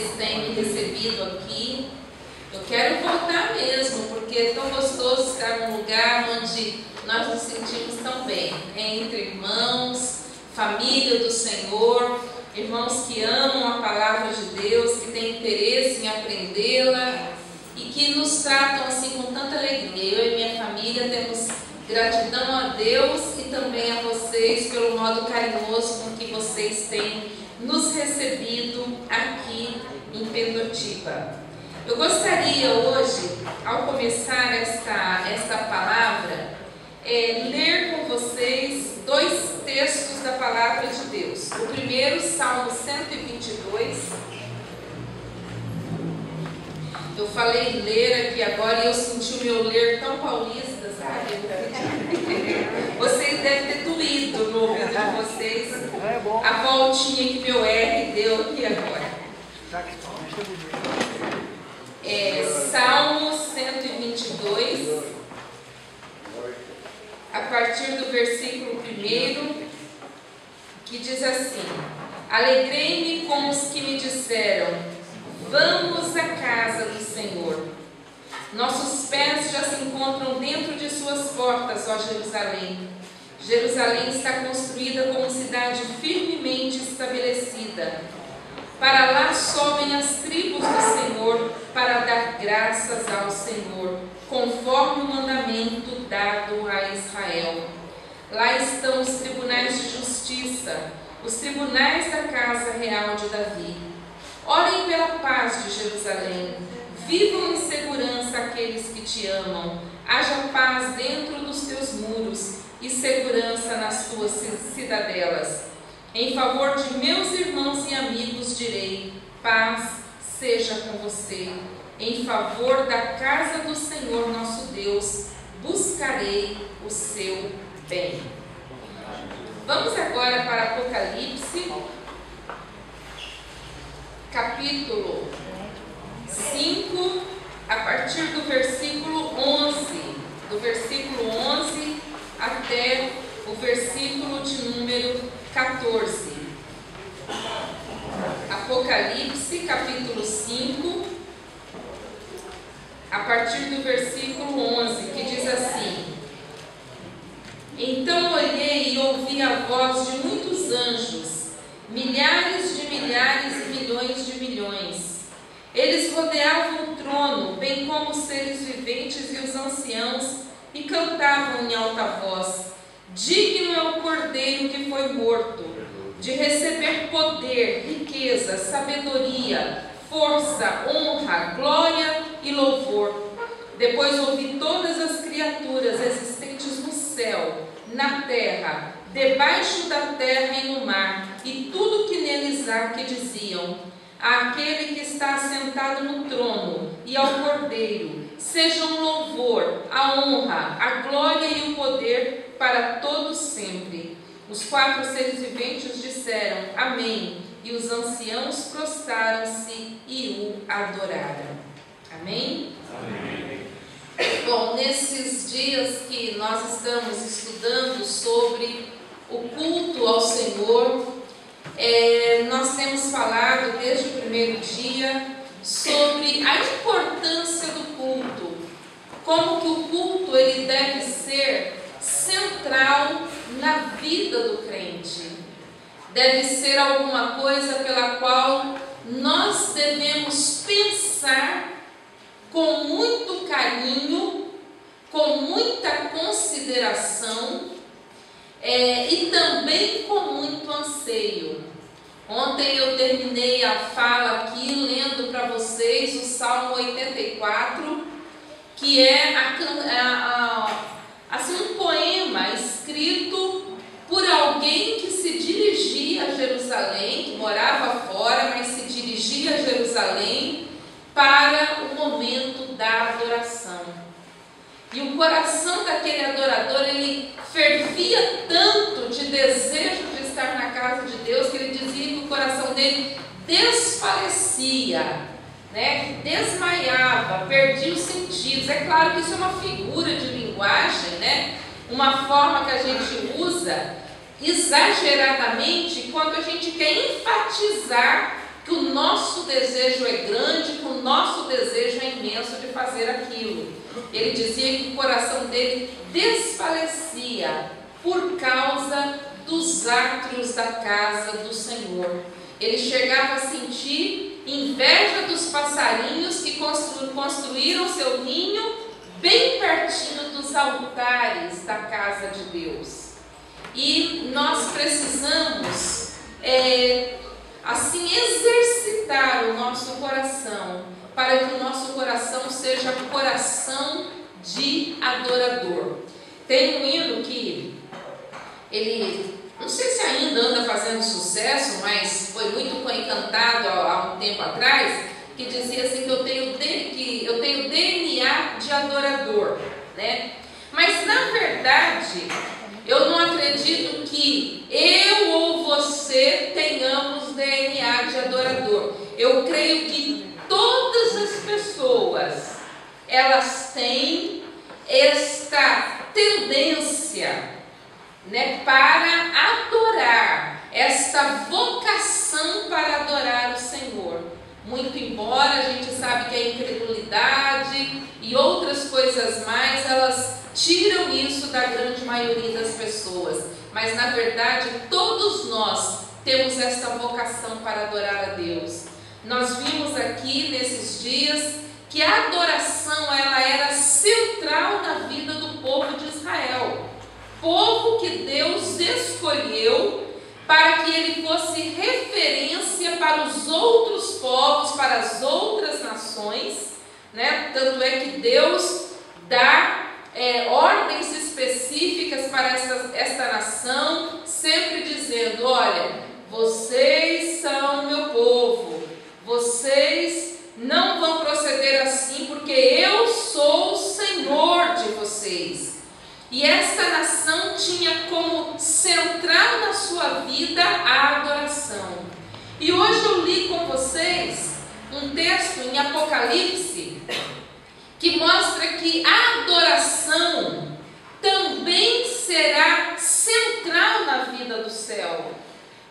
vocês têm me recebido aqui. Eu quero voltar mesmo, porque é tão gostoso estar num lugar onde nós nos sentimos tão bem, entre irmãos, família do Senhor, irmãos que amam a palavra de Deus, que têm interesse em aprendê-la e que nos tratam assim com tanta alegria. Eu e minha família temos gratidão a Deus e também a vocês pelo modo carinhoso com que vocês têm nos recebido aqui em Pendotiba. Eu gostaria hoje, ao começar esta palavra, ler com vocês dois textos da palavra de Deus. O primeiro, Salmo 122. Eu falei ler aqui agora e eu senti o meu ler tão paulista, sabe? Vocês devem ter doído no ouvido de vocês a voltinha que meu R deu aqui agora. Salmo 122, a partir do versículo 1, que diz assim: Alegrei-me com os que me disseram, vamos à casa do Senhor. Nossos pés já se encontram dentro de suas portas, ó Jerusalém. Jerusalém está construída como cidade firmemente estabelecida. Para lá sobem as tribos do Senhor para dar graças ao Senhor, conforme o mandamento dado a Israel. Lá estão os tribunais de justiça, os tribunais da casa real de Davi. Orem pela paz de Jerusalém. Vivam em segurança aqueles que te amam. Haja paz dentro dos teus muros e segurança nas tuas cidadelas. Em favor de meus irmãos e amigos direi, paz seja com você. Em favor da casa do Senhor nosso Deus, buscarei o seu bem. Vamos agora para Apocalipse, capítulo 5, a partir do versículo 11. Do versículo 11 até o versículo de número 14. Apocalipse, capítulo 5, a partir do versículo 11, que diz assim: Então olhei e ouvi a voz de muitos anjos, milhares de milhares e milhões de milhões. Eles rodeavam o trono, bem como os seres viventes e os anciãos, e cantavam em alta voz: Digno é o Cordeiro que foi morto, de receber poder, riqueza, sabedoria, força, honra, glória e louvor. Depois ouvi todas as criaturas existentes no céu, na terra, debaixo da terra e no mar, e tudo que neles há, que diziam: Àquele que está assentado no trono e ao Cordeiro, sejam o louvor, a honra, a glória e o poder para todos sempre. Os 4 seres viventes disseram amém, e os anciãos prostraram-se e o adoraram. Amém? Amém. Bom, nesses dias que nós estamos estudando sobre o culto ao Senhor, nós temos falado desde o primeiro dia sobre a importância do culto, como que o culto ele deve ser central na vida do crente. Deve ser alguma coisa pela qual nós devemos pensar com muito carinho, com muita consideração e também com muito anseio. Ontem eu terminei a fala aqui lendo para vocês o Salmo 84, que é assim, um poema escrito por alguém que se dirigia a Jerusalém, que morava fora, mas se dirigia a Jerusalém para o momento da adoração. E o coração daquele adorador, ele fervia tanto de desejo de estar na casa de Deus, que ele dizia que o coração dele desfalecia, né? Desmaiava, perdia os sentidos. É claro que isso é uma figura de linguagem, né? Uma forma que a gente usa exageradamente quando a gente quer enfatizar que o nosso nosso desejo é grande, que o nosso desejo é imenso de fazer aquilo. Ele dizia que o coração dele desfalecia por causa dos átrios da casa do Senhor. Ele chegava a sentir inveja dos passarinhos que construíram seu ninho bem pertinho dos altares da casa de Deus. E nós precisamos assim exercitar o nosso coração, para que o nosso coração seja coração de adorador. Tem um hino que ele, não sei se ainda anda fazendo sucesso, mas foi muito cantado há um tempo atrás, que dizia assim, que eu tenho DNA de adorador, né? Mas na verdade, eu não acredito que eu ou você tenhamos DNA de adorador. Eu creio que todas as pessoas, elas têm esta tendência, né, para adorar, esta vocação para adorar o Senhor. Muito embora a gente sabe que a incredulidade e outras coisas mais, elas tiram isso da grande maioria das pessoas. Mas na verdade, todos nós temos esta vocação para adorar a Deus. Nós vimos aqui nesses dias que a adoração, ela era central na vida do povo de Israel. Povo que Deus escolheu para que ele fosse referência para os outros povos, para as outras nações, né? Tanto é que Deus dá ordens específicas para esta nação, sempre dizendo: olha, vocês são meu povo, vocês não vão proceder assim, porque eu sou o Senhor de vocês. E esta nação tinha como central na sua vida a adoração. E hoje eu li com vocês um texto em Apocalipse que mostra que a adoração também será central na vida do céu.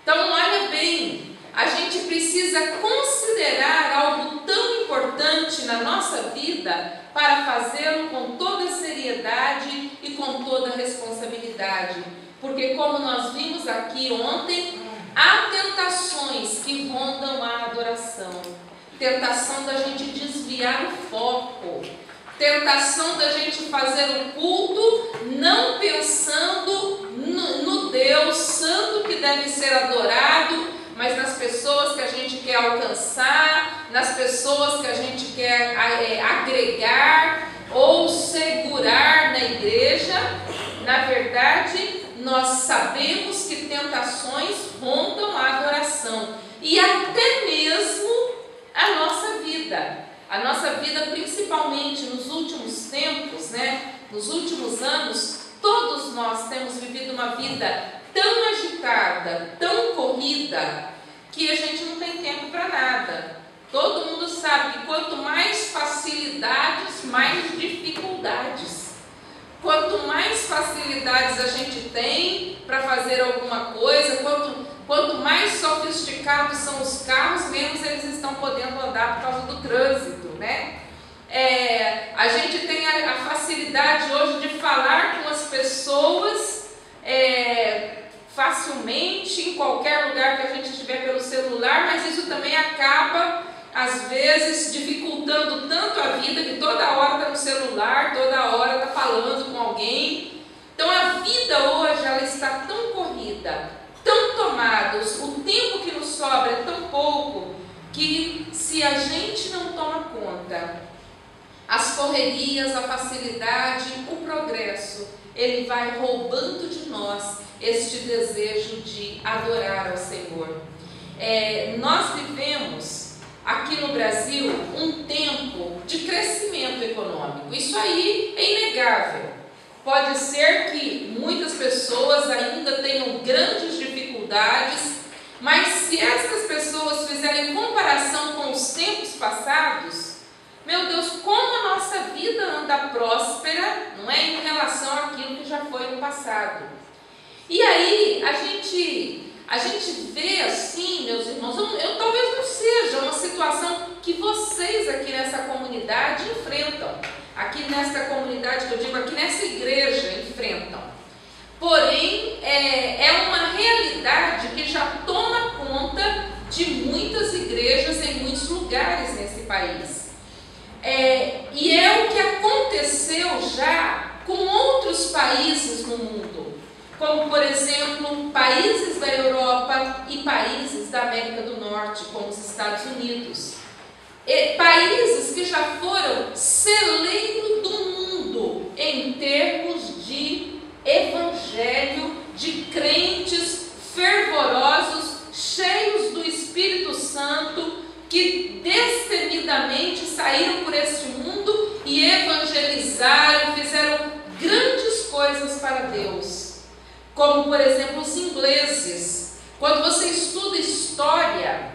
Então olha bem, a gente precisa considerar algo tão importante na nossa vida para fazê-lo com toda seriedade e com toda responsabilidade. Porque como nós vimos aqui ontem, há tentações que rondam a adoração. Tentação da gente desviar o foco. Tentação da gente fazer o culto não pensando no Deus Santo que deve ser adorado, mas nas pessoas que a gente quer alcançar, nas pessoas que a gente quer agregar ou segurar na igreja. Na verdade, nós sabemos que tentações rondam a adoração e até mesmo a nossa vida. A nossa vida, principalmente nos últimos tempos, né? Nos últimos anos, todos nós temos vivido uma vida tão agitada, tão corrida, que a gente não tem tempo para nada. Todo mundo sabe que quanto mais facilidades, mais dificuldades. Quanto mais facilidades a gente tem para fazer alguma coisa, quanto mais sofisticados são os carros, menos eles estão podendo andar por causa do trânsito, né? A gente tem a facilidade hoje de falar com as pessoas facilmente, em qualquer lugar que a gente estiver pelo celular, mas isso também acaba, às vezes, dificultando tanto a vida, que toda hora está no celular, toda hora está falando com alguém. Então a vida hoje, ela está tão corrida, tão tomada, o tempo que nos sobra é tão pouco, que se a gente não toma conta, as correrias, a facilidade, o progresso, ele vai roubando de nós este desejo de adorar ao Senhor. Nós vivemos aqui no Brasil um tempo de crescimento econômico. Isso aí é inegável. Pode ser que muitas pessoas ainda tenham grandes dificuldades, mas se essas pessoas fizerem comparação com os tempos passados, meu Deus, como a nossa vida anda próspera, não é, em relação àquilo que já foi no passado. E aí a gente vê assim, meus irmãos, talvez não seja uma situação que vocês aqui nessa comunidade enfrentam. Aqui nessa comunidade, que eu digo, aqui nessa igreja enfrentam. Porém, é uma realidade que já toma conta de muitas igrejas em muitos lugares nesse país. E é o que aconteceu já com outros países no mundo, como, por exemplo, países da Europa e países da América do Norte, como os Estados Unidos. Países que já foram celeiro do mundo em termos de evangelho, de crentes fervorosos, cheios do Espírito Santo, que destemidamente saíram por este mundo e evangelizaram, fizeram grandes coisas para Deus. Como, por exemplo, os ingleses. Quando você estuda história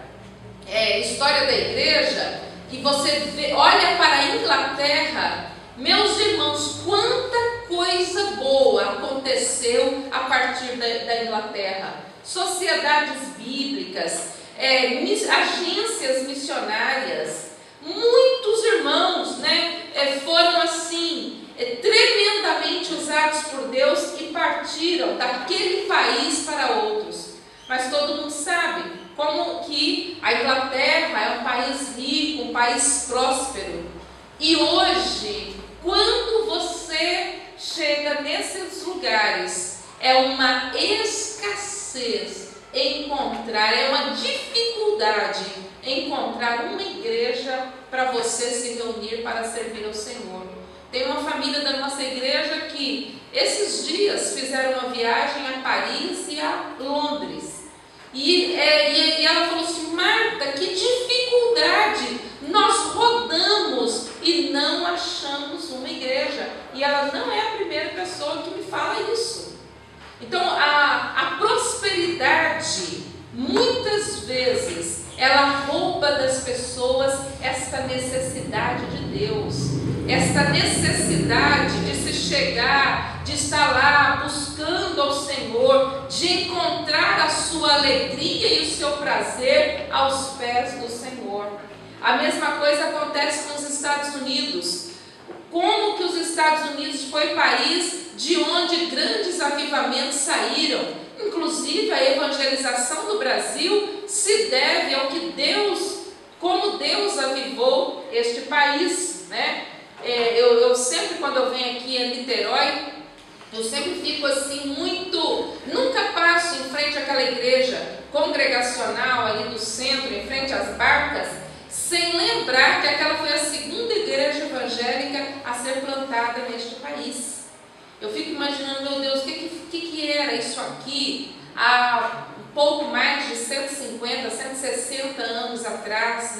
da igreja, e você olha para a Inglaterra, meus irmãos, quanta coisa boa aconteceu a partir da Inglaterra. Sociedades bíblicas, agências missionárias, muitos irmãos, foram assim, tremendamente usados por Deus e partiram daquele país para outros. Mas todo mundo sabe como que a Inglaterra é um país rico, um país próspero. E hoje, quando você chega nesses lugares, é uma escassez encontrar, é uma dificuldade encontrar uma igreja para você se reunir para servir ao Senhor. Tem uma família da nossa igreja que esses dias fizeram uma viagem a Paris e a Londres. E ela falou assim: Marta, que dificuldade, nós rodamos e não achamos uma igreja. E ela não é a primeira pessoa que me fala isso. Então a prosperidade, muitas vezes, ela rouba das pessoas esta necessidade de Deus, esta necessidade de se chegar, de estar lá buscando ao Senhor, de encontrar a sua alegria e o seu prazer aos pés do Senhor. A mesma coisa acontece nos Estados Unidos. Como que os Estados Unidos foi país de onde grandes avivamentos saíram? Inclusive a evangelização do Brasil se deve ao que como Deus avivou este país, Eu sempre, quando eu venho aqui em Niterói, eu sempre fico assim nunca passo em frente àquela igreja congregacional ali no centro, em frente às barcas, sem lembrar que aquela foi a segunda igreja evangélica a ser plantada neste país. Eu fico imaginando, meu Deus, o que era isso aqui há um pouco mais de 150, 160 anos atrás,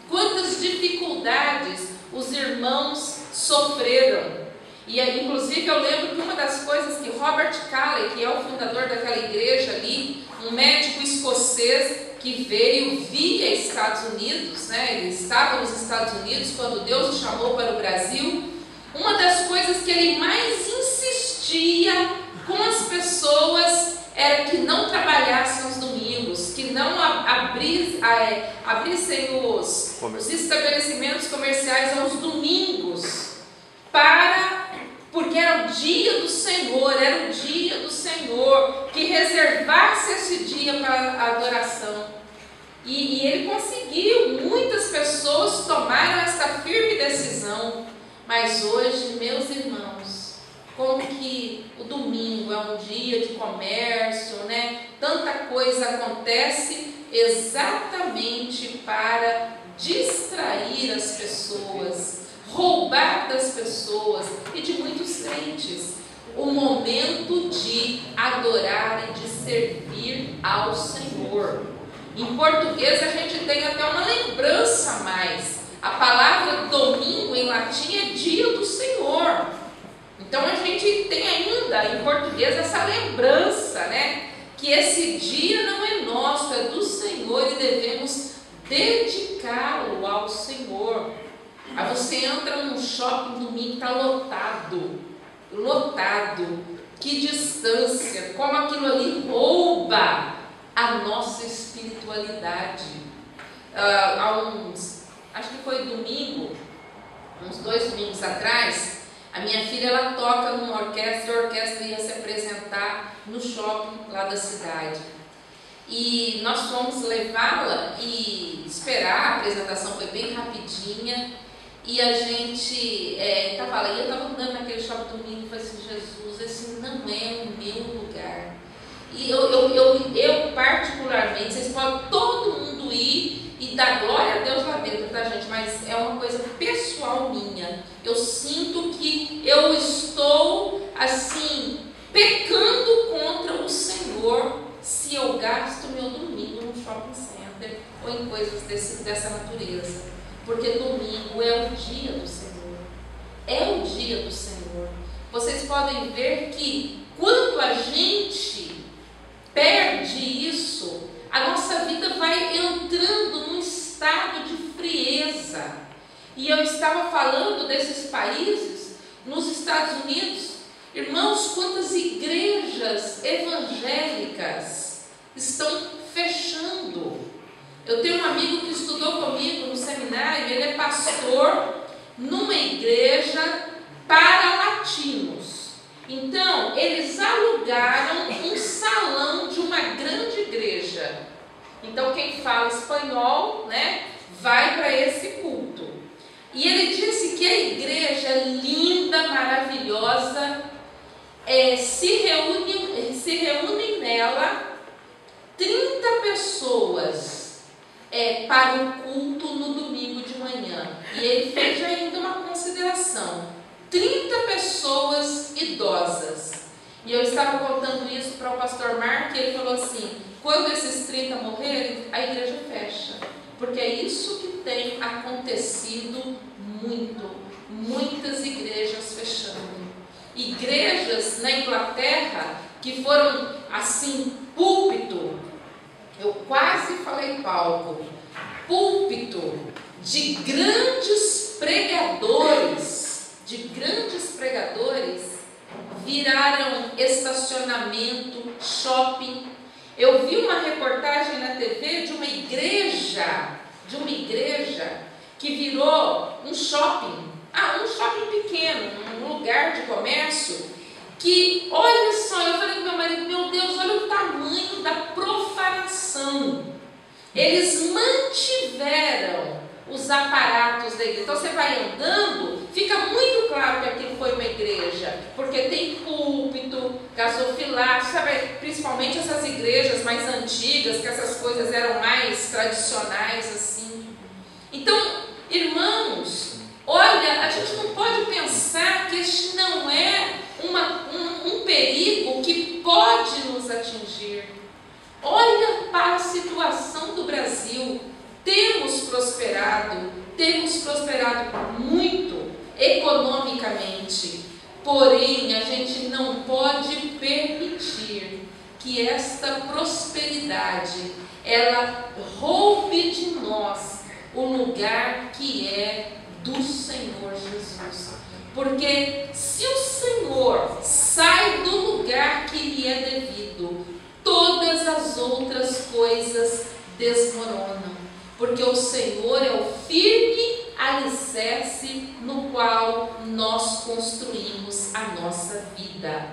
Quantas dificuldades os irmãos sofreram. E inclusive eu lembro que uma das coisas que Robert Calley, que é o fundador daquela igreja ali, um médico escocês que veio via Estados Unidos, ele estava nos Estados Unidos quando Deus o chamou para o Brasil. Uma das coisas que ele mais insistia com as pessoas era que não trabalhassem aos domingos, que não abrissem os estabelecimentos comerciais aos domingos, porque era o dia do Senhor, que reservasse esse dia para a adoração. E ele conseguiu, muitas pessoas tomaram esta firme decisão. Mas hoje, meus irmãos, como que o domingo é um dia de comércio, Tanta coisa acontece exatamente para distrair as pessoas, roubar das pessoas e de muitos crentes o momento de adorar e de servir ao Senhor. Em português a gente tem até uma lembrança a mais. A palavra domingo em latim é dia do Senhor. Então a gente tem ainda em português essa lembrança, que esse dia não é nosso, é do Senhor e devemos dedicá-lo ao Senhor. Aí você entra num shopping domingo, está lotado. Que distância, como aquilo ali rouba a nossa espiritualidade. domingo, uns 2 domingos atrás, a minha filha ela toca numa orquestra, a orquestra ia se apresentar no shopping lá da cidade. E nós fomos levá-la e esperar, a apresentação foi bem rapidinha. E a gente estava lá, e eu estava andando naquele shopping domingo e falei assim, Jesus, esse não é o meu lugar. E eu particularmente, vocês podem todo mundo ir e dar glória a Deus lá dentro, tá, gente? Mas é uma coisa pessoal minha. Eu sinto que eu estou, assim, pecando contra o Senhor se eu gasto meu domingo no shopping center ou em coisas dessa natureza. Porque domingo é o dia do Senhor. É o dia do Senhor. Vocês podem ver que quando a gente perde isso, a nossa vida vai entrando num estado de frieza. E eu estava falando desses países, nos Estados Unidos, irmãos, quantas igrejas evangélicas estão fechando. Eu tenho um amigo que estudou comigo no seminário, ele é pastor numa igreja para latinos. Então, eles alugaram um salão de uma grande igreja. Então, quem fala espanhol, né, vai para esse culto. E ele disse que a igreja linda, maravilhosa, se reúne nela 30 pessoas para o culto no domingo de manhã. E ele fez ainda uma consideração: 30 pessoas idosas. E eu estava contando isso para o pastor Mark, e ele falou assim: quando esses 30 morrerem, a igreja fecha. Porque é isso que tem acontecido muito. Muitas igrejas fechando. Igrejas na Inglaterra que foram assim, púlpito, eu quase falei palco, púlpito de grandes pregadores, viraram estacionamento, shopping. Eu vi uma reportagem na TV de uma igreja que virou um shopping, um shopping pequeno, um lugar de comércio, que, olha só, eu falei com meu marido, meu Deus, olha o tamanho da profanação. Eles mantiveram os aparatos da igreja. Então você vai andando, fica muito claro que aquilo foi uma igreja, porque tem púlpito, gasofilaço, sabe? Principalmente essas igrejas mais antigas, que essas coisas eram mais tradicionais assim. Então, irmãos, olha, a gente não pode pensar que este não é um perigo que pode nos atingir. Olha para a situação do Brasil. Temos prosperado muito economicamente, porém a gente não pode permitir que esta prosperidade ela roube de nós o lugar que é do Senhor Jesus. Porque se o Senhor sai do lugar que lhe é devido, todas as outras coisas desmoronam. Porque o Senhor é o firme alicerce no qual nós construímos a nossa vida.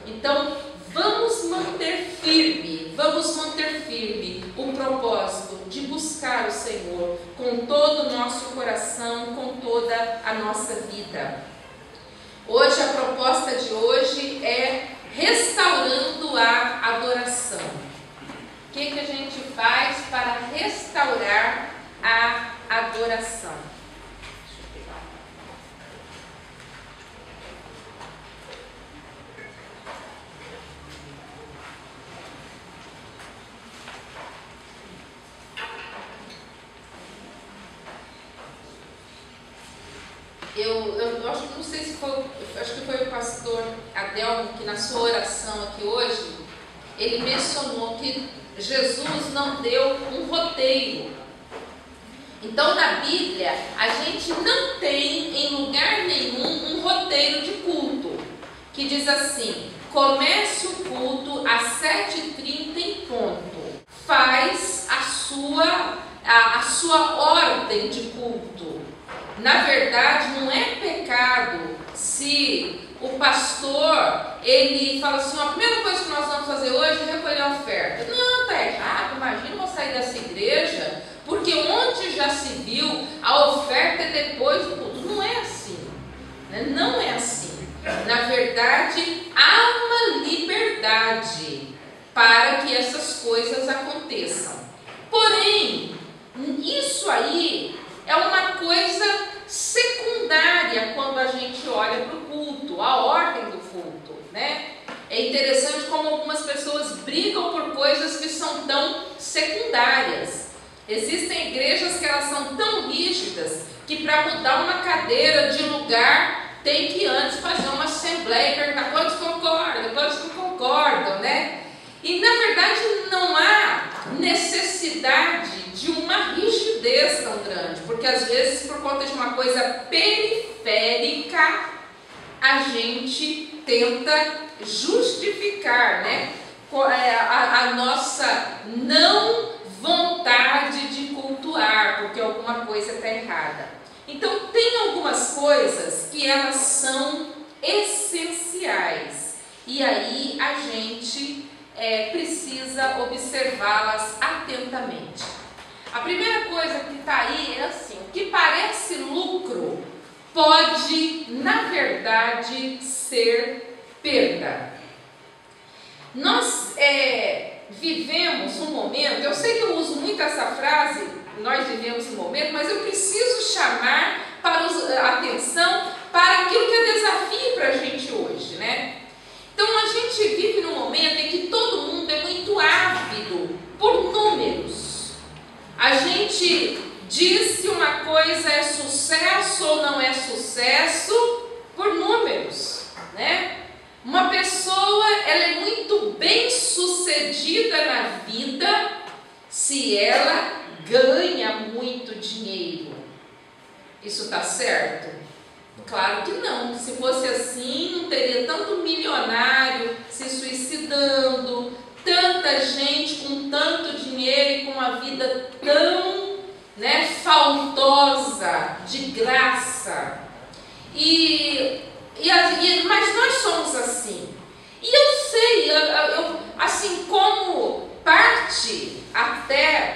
Então, vamos manter firme o propósito de buscar o Senhor com todo o nosso coração, com toda a nossa vida. Hoje, a proposta de hoje é restaurando a adoração. O que a gente faz para restaurar a adoração? Eu acho que não sei se foi, acho que foi o pastor Adelmo que na sua oração aqui hoje, ele mencionou que Jesus não deu um roteiro. Então na Bíblia a gente não tem em lugar nenhum um roteiro de culto que diz assim: comece o culto às 7h30 em ponto, faz a sua ordem de culto. Na verdade, não é pecado se o pastor, ele fala assim, a primeira coisa que nós vamos fazer hoje é recolher a oferta. Não, está errado, imagina eu vou sair dessa igreja, porque onde já se viu, a oferta é depois do culto. Não é assim, né? Não é assim. Na verdade, há uma liberdade para que essas coisas aconteçam. Porém, isso aí é uma coisa secundária quando a gente olha para o culto, a ordem do culto, né? É interessante como algumas pessoas brigam por coisas que são tão secundárias. Existem igrejas que elas são tão rígidas que para mudar uma cadeira de lugar tem que antes fazer uma assembleia e perguntar quantos não concordam, né? E na verdade não há necessidade de uma rigidez tão grande, porque às vezes por conta de uma coisa periférica a gente tenta justificar, né, a nossa não vontade de cultuar, porque alguma coisa está errada. Então tem algumas coisas que elas são essenciais e aí a gente precisa observá-las atentamente. A primeira coisa que está aí é assim: o que parece lucro pode, na verdade, ser perda. Nós vivemos um momento, eu sei que eu uso muito essa frase, nós vivemos um momento, mas eu preciso chamar a atenção para aquilo que é desafio para a gente hoje, né? Então a gente vive num momento em que todo mundo é muito ávido por números. A gente diz se uma coisa é sucesso ou não é sucesso por números, né? Uma pessoa, ela é muito bem sucedida na vida se ela ganha muito dinheiro. Isso está certo? Claro que não. Se fosse assim, não teria tanto milionário se suicidando, tanta gente com tanto dinheiro e com uma vida tão, né, faltosa de graça. Mas nós somos assim. E eu sei, assim como parte até,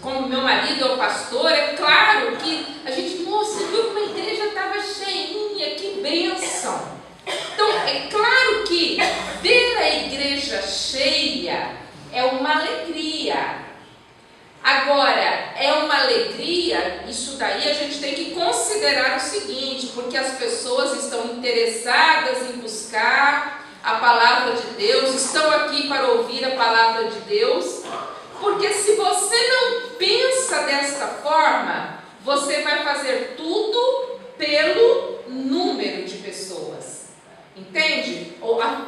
como meu marido é o pastor, é claro que a gente, nossa, viu como a igreja estava cheinha, que bênção. Então, é claro que ver a igreja cheia é uma alegria. Agora, é uma alegria, isso daí a gente tem que considerar o seguinte, porque as pessoas estão interessadas em buscar a palavra de Deus, estão aqui para ouvir a palavra de Deus, porque se você não pensa desta forma, você vai fazer tudo pelo número de pessoas, entende?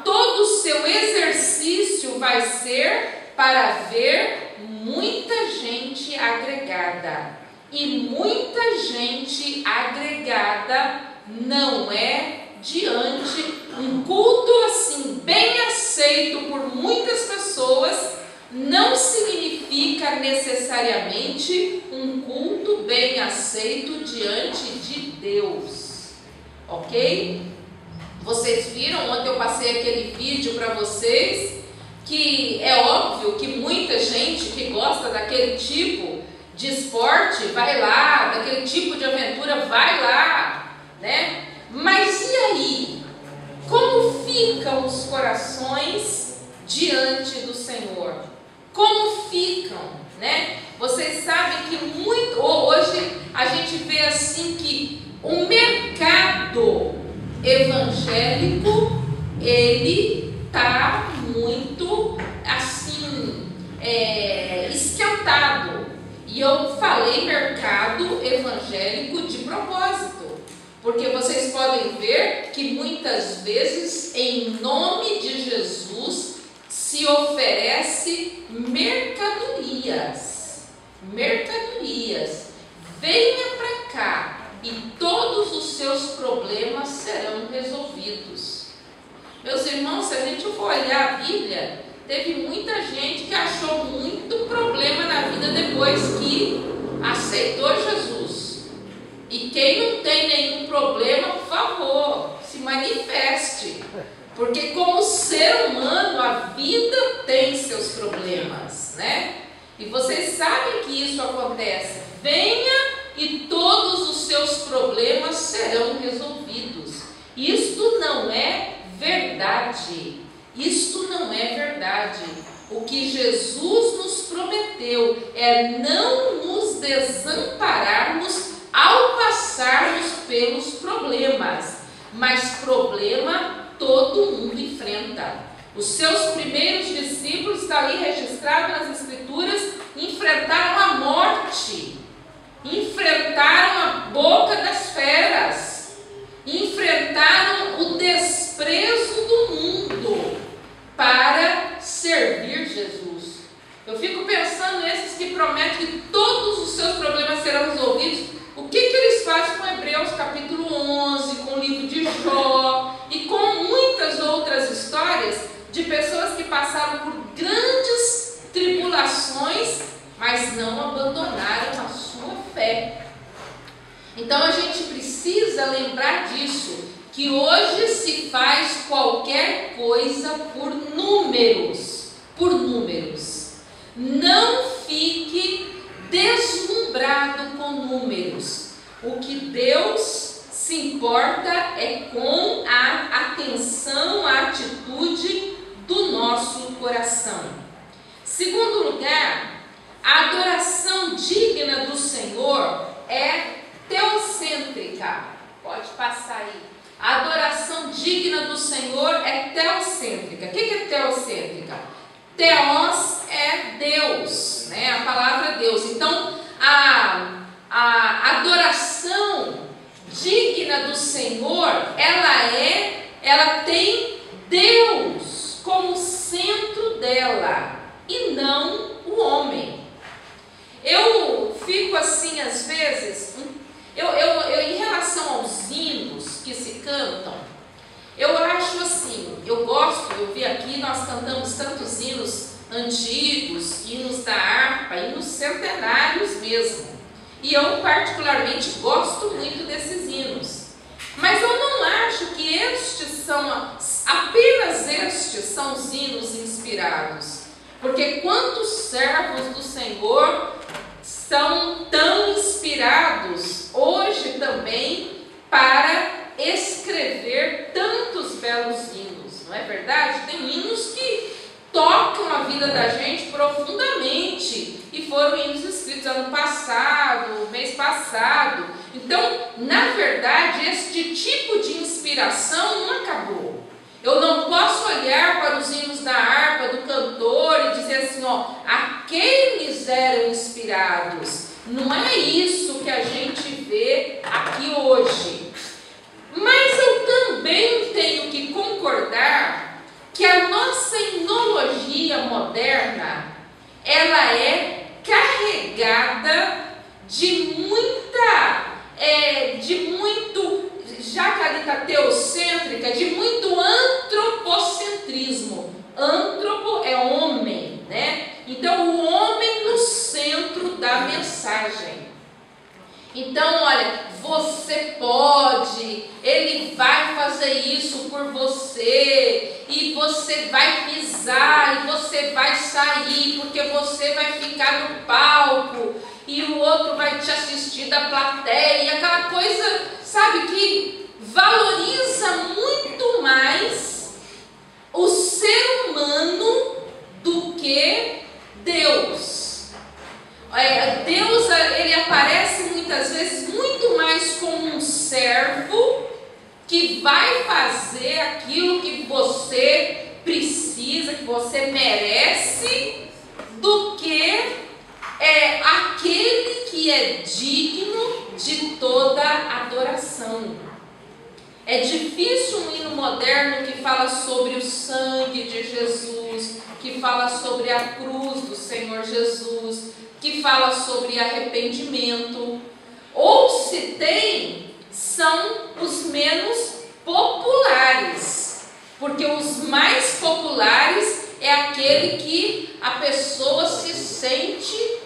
Todo o seu exercício vai ser para ver muita gente agregada, e muita gente agregada não é diante um culto assim bem aceito por muitas pessoas, não significa necessariamente um culto bem aceito diante de Deus, ok? Vocês viram, ontem eu passei aquele vídeo para vocês, que é óbvio que muita gente que gosta daquele tipo de esporte vai lá, daquele tipo de aventura vai lá, né? Mas e aí? Como ficam os corações diante do Senhor? Como ficam, né? Vocês sabem que hoje a gente vê assim que o mercado evangélico, ele está muito assim, esquentado. E eu falei mercado evangélico de propósito, porque vocês podem ver que muitas vezes, em nome de Jesus, se oferece mercadorias. Venha para cá e todos os seus problemas serão resolvidos. Meus irmãos, se a gente for olhar a Bíblia, teve muita gente que achou muito problema na vida depois que aceitou Jesus. quem não tem nenhum problema, por favor, se manifeste. Porque como ser humano, a vida tem seus problemas, né? E vocês sabem que isso acontece. Venha e todos os seus problemas serão resolvidos. Isto não é verdade. Isto não é verdade. O que Jesus nos prometeu é não nos desampararmos ao passarmos pelos problemas. Mas problema todo mundo enfrenta. Os seus primeiros discípulos, está ali registrado nas Escrituras, enfrentaram a morte, enfrentaram a boca das feras, enfrentaram o desprezo do mundo para servir Jesus. Eu fico pensando nesses que prometem que todos os seus problemas serão resolvidos. O que eles fazem com Hebreus capítulo 11, com o livro de Jó e com muitas outras histórias de pessoas que passaram por grandes tribulações, mas não abandonaram a sua fé. Então a gente precisa lembrar disso, que hoje se faz qualquer coisa por números, Não fique deslumbrado com números. O que Deus se importa é com a atenção, a atitude do nosso coração. Segundo lugar, a adoração digna do Senhor é teocêntrica. Pode passar aí. A adoração digna do Senhor é teocêntrica. O que é teocêntrica? Teos é Deus, né? A palavra Deus. Então, a adoração digna do Senhor, ela tem Deus como centro dela e não o homem. Eu fico assim às vezes, em relação aos hinos que se cantam, eu acho assim, eu vi aqui, nós cantamos tantos hinos antigos, hinos da harpa, hinos centenários mesmo. E eu particularmente gosto muito desses hinos. Mas eu não acho que apenas estes são os hinos inspirados. Porque quantos servos do Senhor são tão inspirados hoje também para escrever tantos belos hinos, não é verdade? Tem hinos que tocam a vida da gente profundamente e foram hinos escritos ano passado, mês passado. Então, na verdade, este tipo de inspiração não acabou. Eu não posso olhar para os hinos da harpa, do cantor e dizer assim, aqueles eram inspirados. Não é isso que a gente vê aqui hoje. Mas eu também tenho que concordar que a nossa himnologia moderna, ela é carregada de muito, já que ela está teocêntrica, de muito antropocentrismo. Antropo é homem, né? Então, o homem no centro da mensagem. Então, olha, você pode, ele vai fazer isso por você, e você vai pisar, e você vai sair, porque você vai ficar no palco, e o outro vai te assistir da plateia, e aquela coisa, sabe, que valoriza muito mais o ser humano do que Deus. Deus, ele aparece muitas vezes muito mais como um servo que vai fazer aquilo que você precisa, que você merece, do que aquele que é digno de toda adoração. É difícil um hino moderno que fala sobre o sangue de Jesus, que fala sobre a cruz do Senhor Jesus, que fala sobre arrependimento. Ou se tem, são os menos populares, porque os mais populares é aquele que a pessoa se sente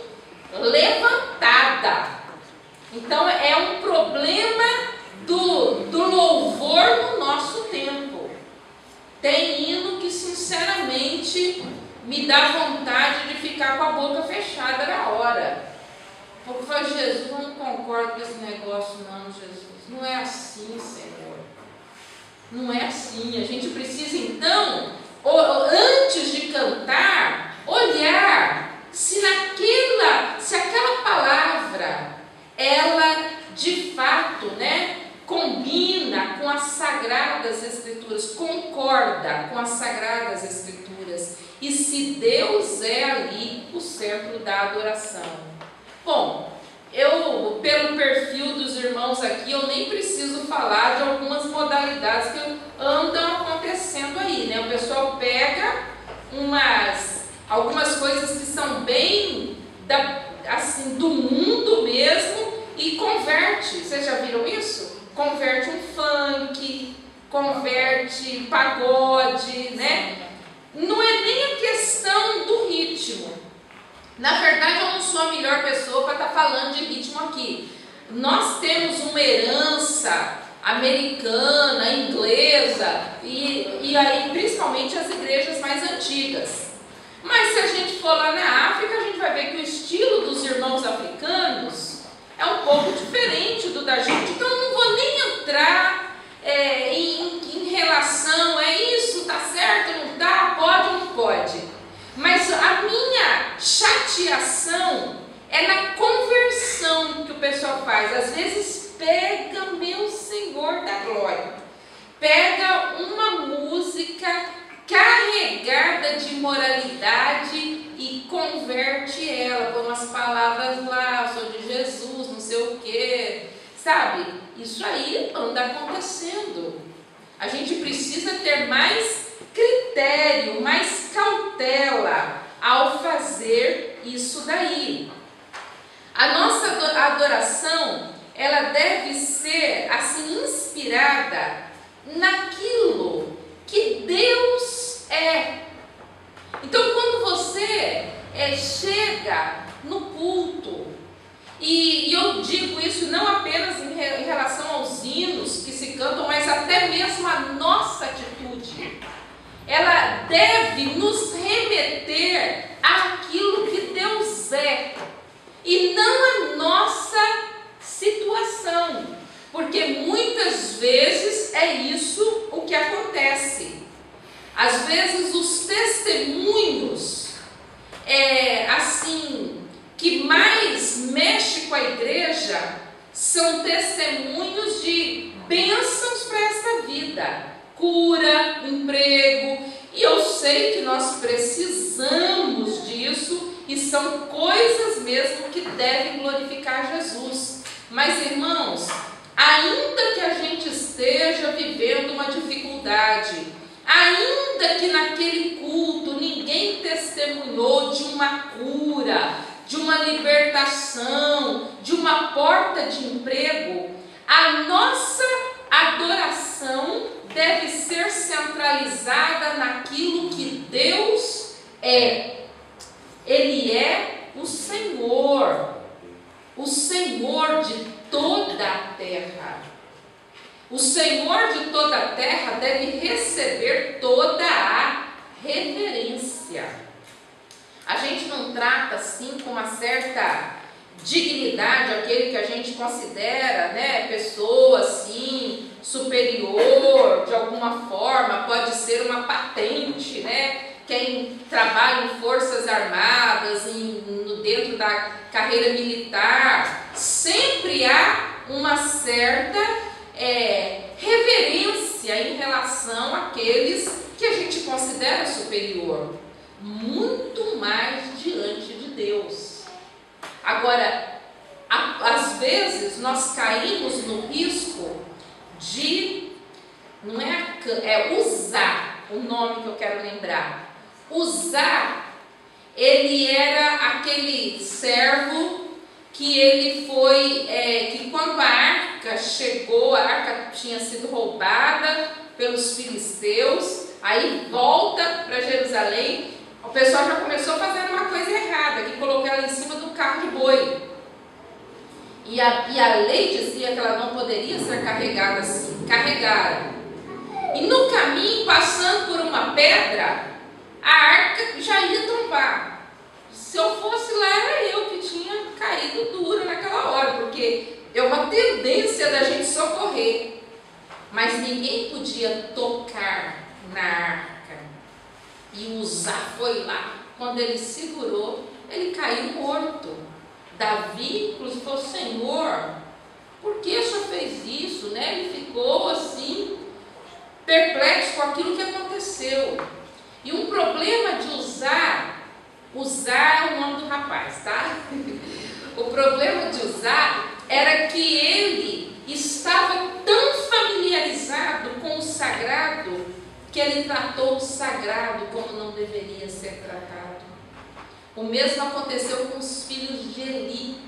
levantada. Então é um problema do louvor no nosso tempo. Tem hino que sinceramente me dá vontade de ficar com a boca fechada na hora. Porque eu falo, Jesus, eu não concordo com esse negócio não, Jesus. Não é assim, Senhor. Não é assim. A gente precisa então, antes de cantar, olhar se aquela palavra, ela de fato, combina com as Sagradas Escrituras, concorda com as Sagradas Escrituras, e se Deus é ali o centro da adoração. Bom, pelo perfil dos irmãos aqui, eu nem preciso falar de algumas modalidades que andam acontecendo aí, O pessoal pega algumas coisas que são bem do mundo mesmo e converte. Vocês já viram isso? Converte um funk, converte pagode, Não é nem a questão do ritmo. Na verdade, eu não sou a melhor pessoa para estar falando de ritmo aqui. Nós temos uma herança americana, inglesa e aí principalmente as igrejas mais antigas. Mas se a gente for lá na África, a gente vai ver que o estilo dos irmãos africanos é um pouco diferente do da gente. Então eu não vou nem entrar em relação, isso, tá certo, não tá, pode ou não pode. Mas a minha chateação é na conversão que o pessoal faz. Às vezes pega, meu Senhor da glória, pega uma música carregada de moralidade e converte ela por umas palavras lá, sou de Jesus, não sei o que, sabe? Isso aí anda acontecendo. A gente precisa ter mais critério, mais cautela ao fazer isso daí. A nossa adoração, ela deve ser assim inspirada naquilo que Deus é. Então, quando você chega no culto, e eu digo isso não apenas em relação aos hinos que se cantam, mas até mesmo a nossa atitude, ela deve nos remeter àquilo que Deus é, e não à nossa situação, porque muitas vezes é isso o que acontece. Às vezes os testemunhos que mais mexe com a igreja são testemunhos de bênçãos para esta vida, cura, emprego, e eu sei que nós precisamos disso e são coisas mesmo que devem glorificar Jesus. Mas, irmãos, ainda que a gente esteja vivendo uma dificuldade, ainda que naquele culto ninguém testemunhou de uma cura, de uma libertação, de uma porta de emprego, a nossa adoração deve ser centralizada naquilo que Deus é. Ele é o Senhor de toda a terra. O Senhor de toda a terra deve receber toda a reverência. A gente não trata assim com uma certa dignidade aquele que a gente considera, pessoa assim, superior, de alguma forma, pode ser uma patente, Quem trabalha em forças armadas, dentro da carreira militar, sempre há uma certa reverência em relação àqueles que a gente considera superior, muito mais diante de Deus. Agora, às vezes nós caímos no risco de, usar o nome que eu quero lembrar. Uzá, ele era aquele servo que ele foi, que quando a arca chegou, a arca tinha sido roubada pelos filisteus, aí volta para Jerusalém, o pessoal já começou fazendo uma coisa errada, que colocou ela em cima do carro de boi. E a lei dizia que ela não poderia ser carregada assim. Carregaram. E no caminho, passando por uma pedra, a arca já ia tombar. Se eu fosse lá, era eu que tinha caído dura naquela hora, porque é uma tendência da gente socorrer. Mas ninguém podia tocar na arca. E Uzá foi lá. Quando ele segurou, ele caiu morto. Davi, inclusive, falou: Senhor, por que o Senhor fez isso? Né? Ele ficou assim, perplexo com aquilo que aconteceu. E um problema de Uzá é o nome do rapaz, tá? O problema de Uzá era que ele estava tão familiarizado com o sagrado que ele tratou o sagrado como não deveria ser tratado. O mesmo aconteceu com os filhos de Eli.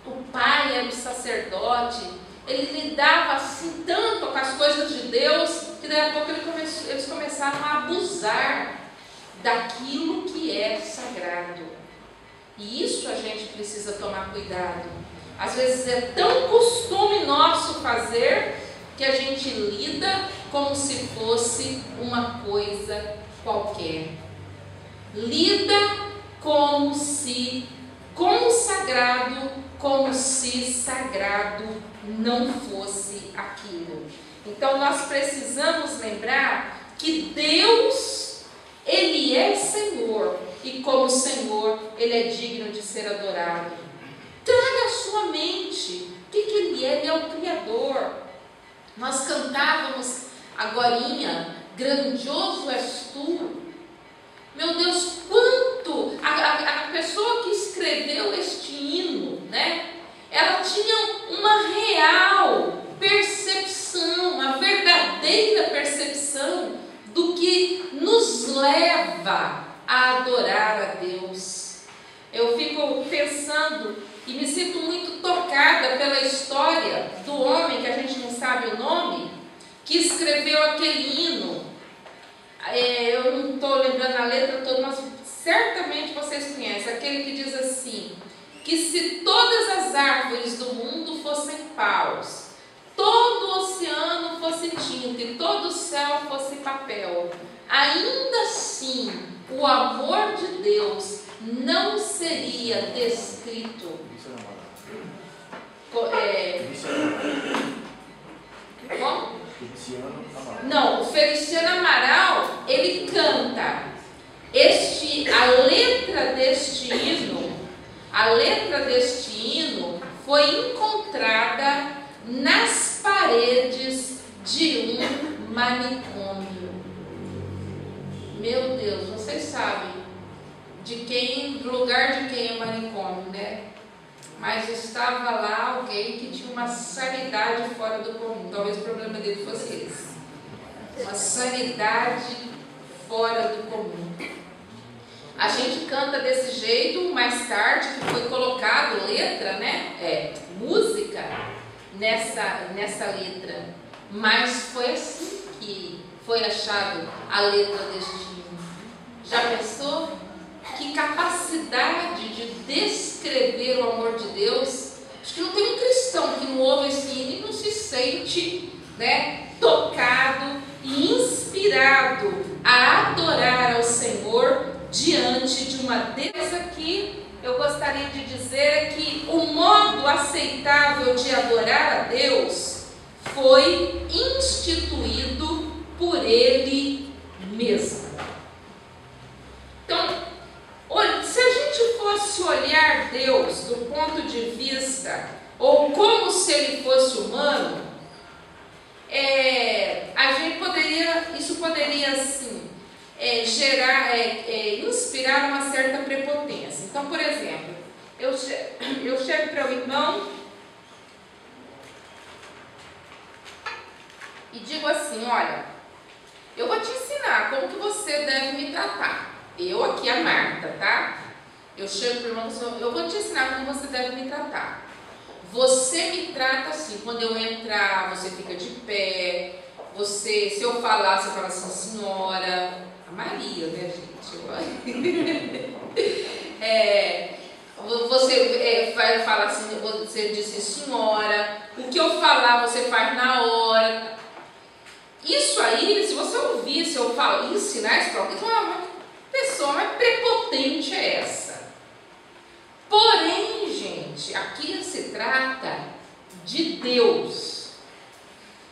O pai era o sacerdote, ele lidava assim tanto com as coisas de Deus, que daí a pouco eles começaram a abusar daquilo que é sagrado. E isso a gente precisa tomar cuidado. Às vezes é tão costume nosso fazer que a gente lida como se fosse uma coisa qualquer. Lida como se, com o sagrado, como se sagrado não fosse aquilo. Então nós precisamos lembrar que Deus, Ele é Senhor, e como Senhor, Ele é digno de ser adorado. Traga à sua mente o que Ele é. Ele é o Criador. Nós cantávamos agorinha: grandioso és tu. Meu Deus, quanto a pessoa que escreveu este hino, né? Ela tinha uma real percepção, uma verdadeira percepção do que nos leva a adorar a Deus. Eu fico pensando e me sinto muito tocada pela história do homem, que a gente não sabe o nome, que escreveu aquele hino. Eu não estou lembrando a letra toda, mas certamente vocês conhecem. Aquele que diz assim: que se todas as árvores do mundo fossem paus, todo o oceano fosse tinta e todo o céu fosse papel, ainda assim o amor de Deus não seria descrito. Como? Não, o Feliciano Amaral, ele canta a letra deste hino foi encontrada nas paredes de um manicômio. Meu Deus, vocês sabem do lugar de quem é manicômio, né? Mas estava lá alguém que tinha uma sanidade fora do comum. Talvez o problema dele fosse esse. Uma sanidade fora do comum. A gente canta desse jeito, mais tarde que foi colocado letra, né? Música nessa letra. Mas foi assim que foi achado a letra deste hino. Já pensou? Que capacidade de descrever o amor de Deus. Acho que não tem um cristão que não ouve esse hino e não se sente, né, tocado e inspirado a adorar ao Senhor diante de uma Deus. Aqui eu gostaria de dizer que o modo aceitável de adorar a Deus foi instituído por Ele mesmo. Então, se a gente fosse olhar Deus do ponto de vista, ou como se Ele fosse humano, isso poderia assim, inspirar uma certa prepotência. Então, por exemplo, eu chego para o irmão e digo assim: olha, eu vou te ensinar como que você deve me tratar. Eu aqui, a Marta, tá? Eu chego para o irmão e digo: eu vou te ensinar como você deve me tratar. Você me trata assim: quando eu entrar, você fica de pé. Se eu falar, você fala assim: senhora. A Maria, né, gente? Você vai falar assim, você disse senhora, o que eu falar você faz na hora. Isso aí, se você ouvir, se eu falar, ensinar isso para alguém, uma pessoa mais prepotente é essa. Porém, gente, aqui se trata de Deus.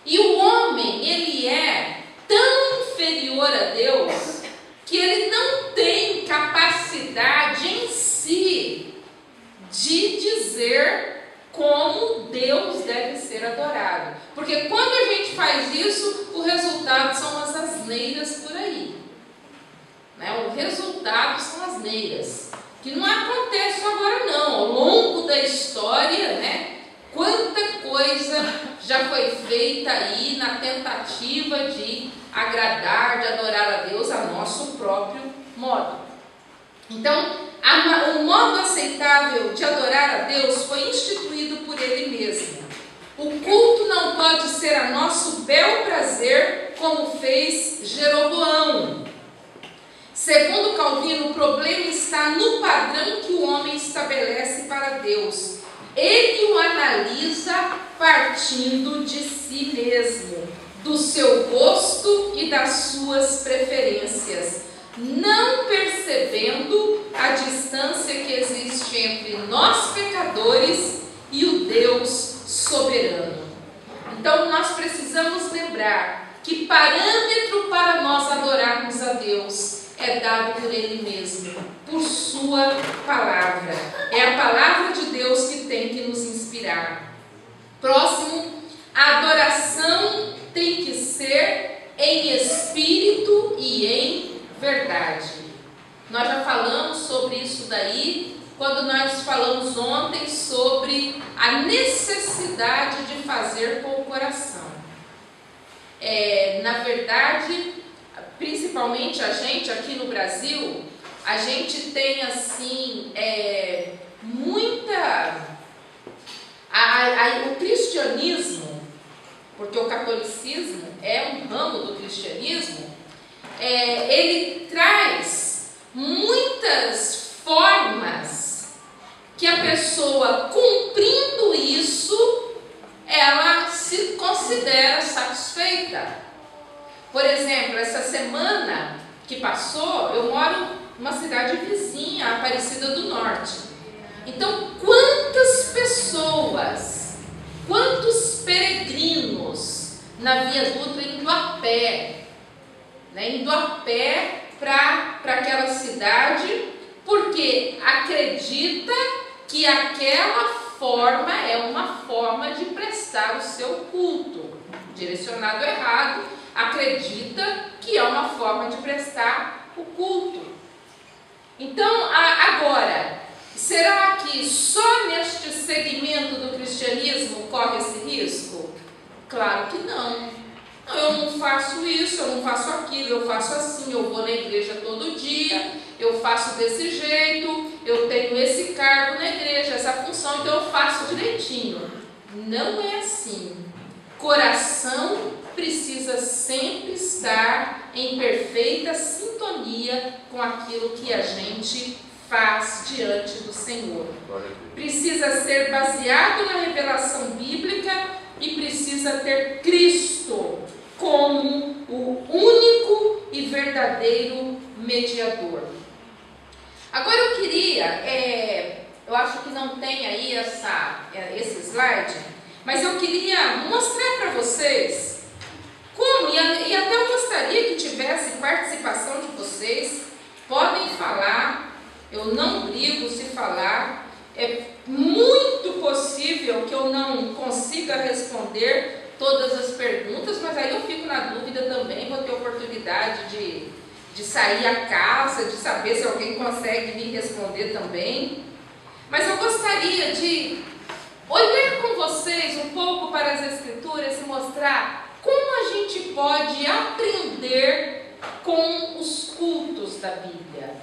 E o homem, ele é tão inferior a Deus que ele não tem capacidade em si de dizer como Deus deve ser adorado. Porque quando a gente faz isso, o resultado são as asneiras por aí. O resultado são asneiras. Que não acontece agora não. Ao longo da história, quanta coisa já foi feita aí na tentativa de agradar, de adorar a Deus a nosso próprio modo. Então, o modo aceitável de adorar a Deus foi instituído por Ele mesmo. O culto não pode ser a nosso bel prazer, como fez Jeroboão. Segundo Calvino, o problema está no padrão que o homem estabelece para Deus. Ele o analisa partindo de si mesmo, do seu gosto e das suas preferências, não percebendo a distância que existe entre nós pecadores e o Deus soberano. Então nós precisamos lembrar que parâmetro para nós adorarmos a Deus é dado por Ele mesmo, por Sua palavra. É a palavra de Deus que tem que nos inspirar. Próximo, a adoração tem que ser em espírito e em verdade. Nós já falamos sobre isso daí, quando nós falamos ontem sobre a necessidade de fazer com o coração. Na verdade, principalmente a gente aqui no Brasil, a gente tem assim, o cristianismo, porque o catolicismo é um ramo do cristianismo, ele traz muitas formas que a pessoa, cumprindo isso, ela se considera satisfeita. Por exemplo, essa semana que passou, eu moro numa cidade vizinha, Aparecida do Norte. Então, quantas pessoas, quantos peregrinos na Via Dutra indo a pé, para aquela cidade, porque acredita que aquela forma é uma forma de prestar o seu culto, direcionado errado, acredita que é uma forma de prestar o culto. Então, agora, será que só neste segmento do cristianismo corre esse risco? Claro que não. Eu não faço isso, eu não faço aquilo, eu faço assim, eu vou na igreja todo dia, eu faço desse jeito, eu tenho esse cargo na igreja, essa função, então eu faço direitinho. Não é assim. Coração precisa sempre estar em perfeita sintonia com aquilo que a gente faz diante do Senhor. Precisa ser baseado na revelação bíblica e precisa ter Cristo como o único e verdadeiro mediador. Agora eu queria, eu acho que não tem aí esse slide, mas eu queria mostrar para vocês como, e até eu gostaria que tivesse participação de vocês. Podem falar, eu não brigo se falar. É muito possível que eu não consiga responder todas as perguntas, mas aí eu fico na dúvida também, vou ter oportunidade de sair a caça, de saber se alguém consegue me responder também. Mas eu gostaria de olhar com vocês um pouco para as Escrituras e mostrar como a gente pode aprender com os cultos da Bíblia.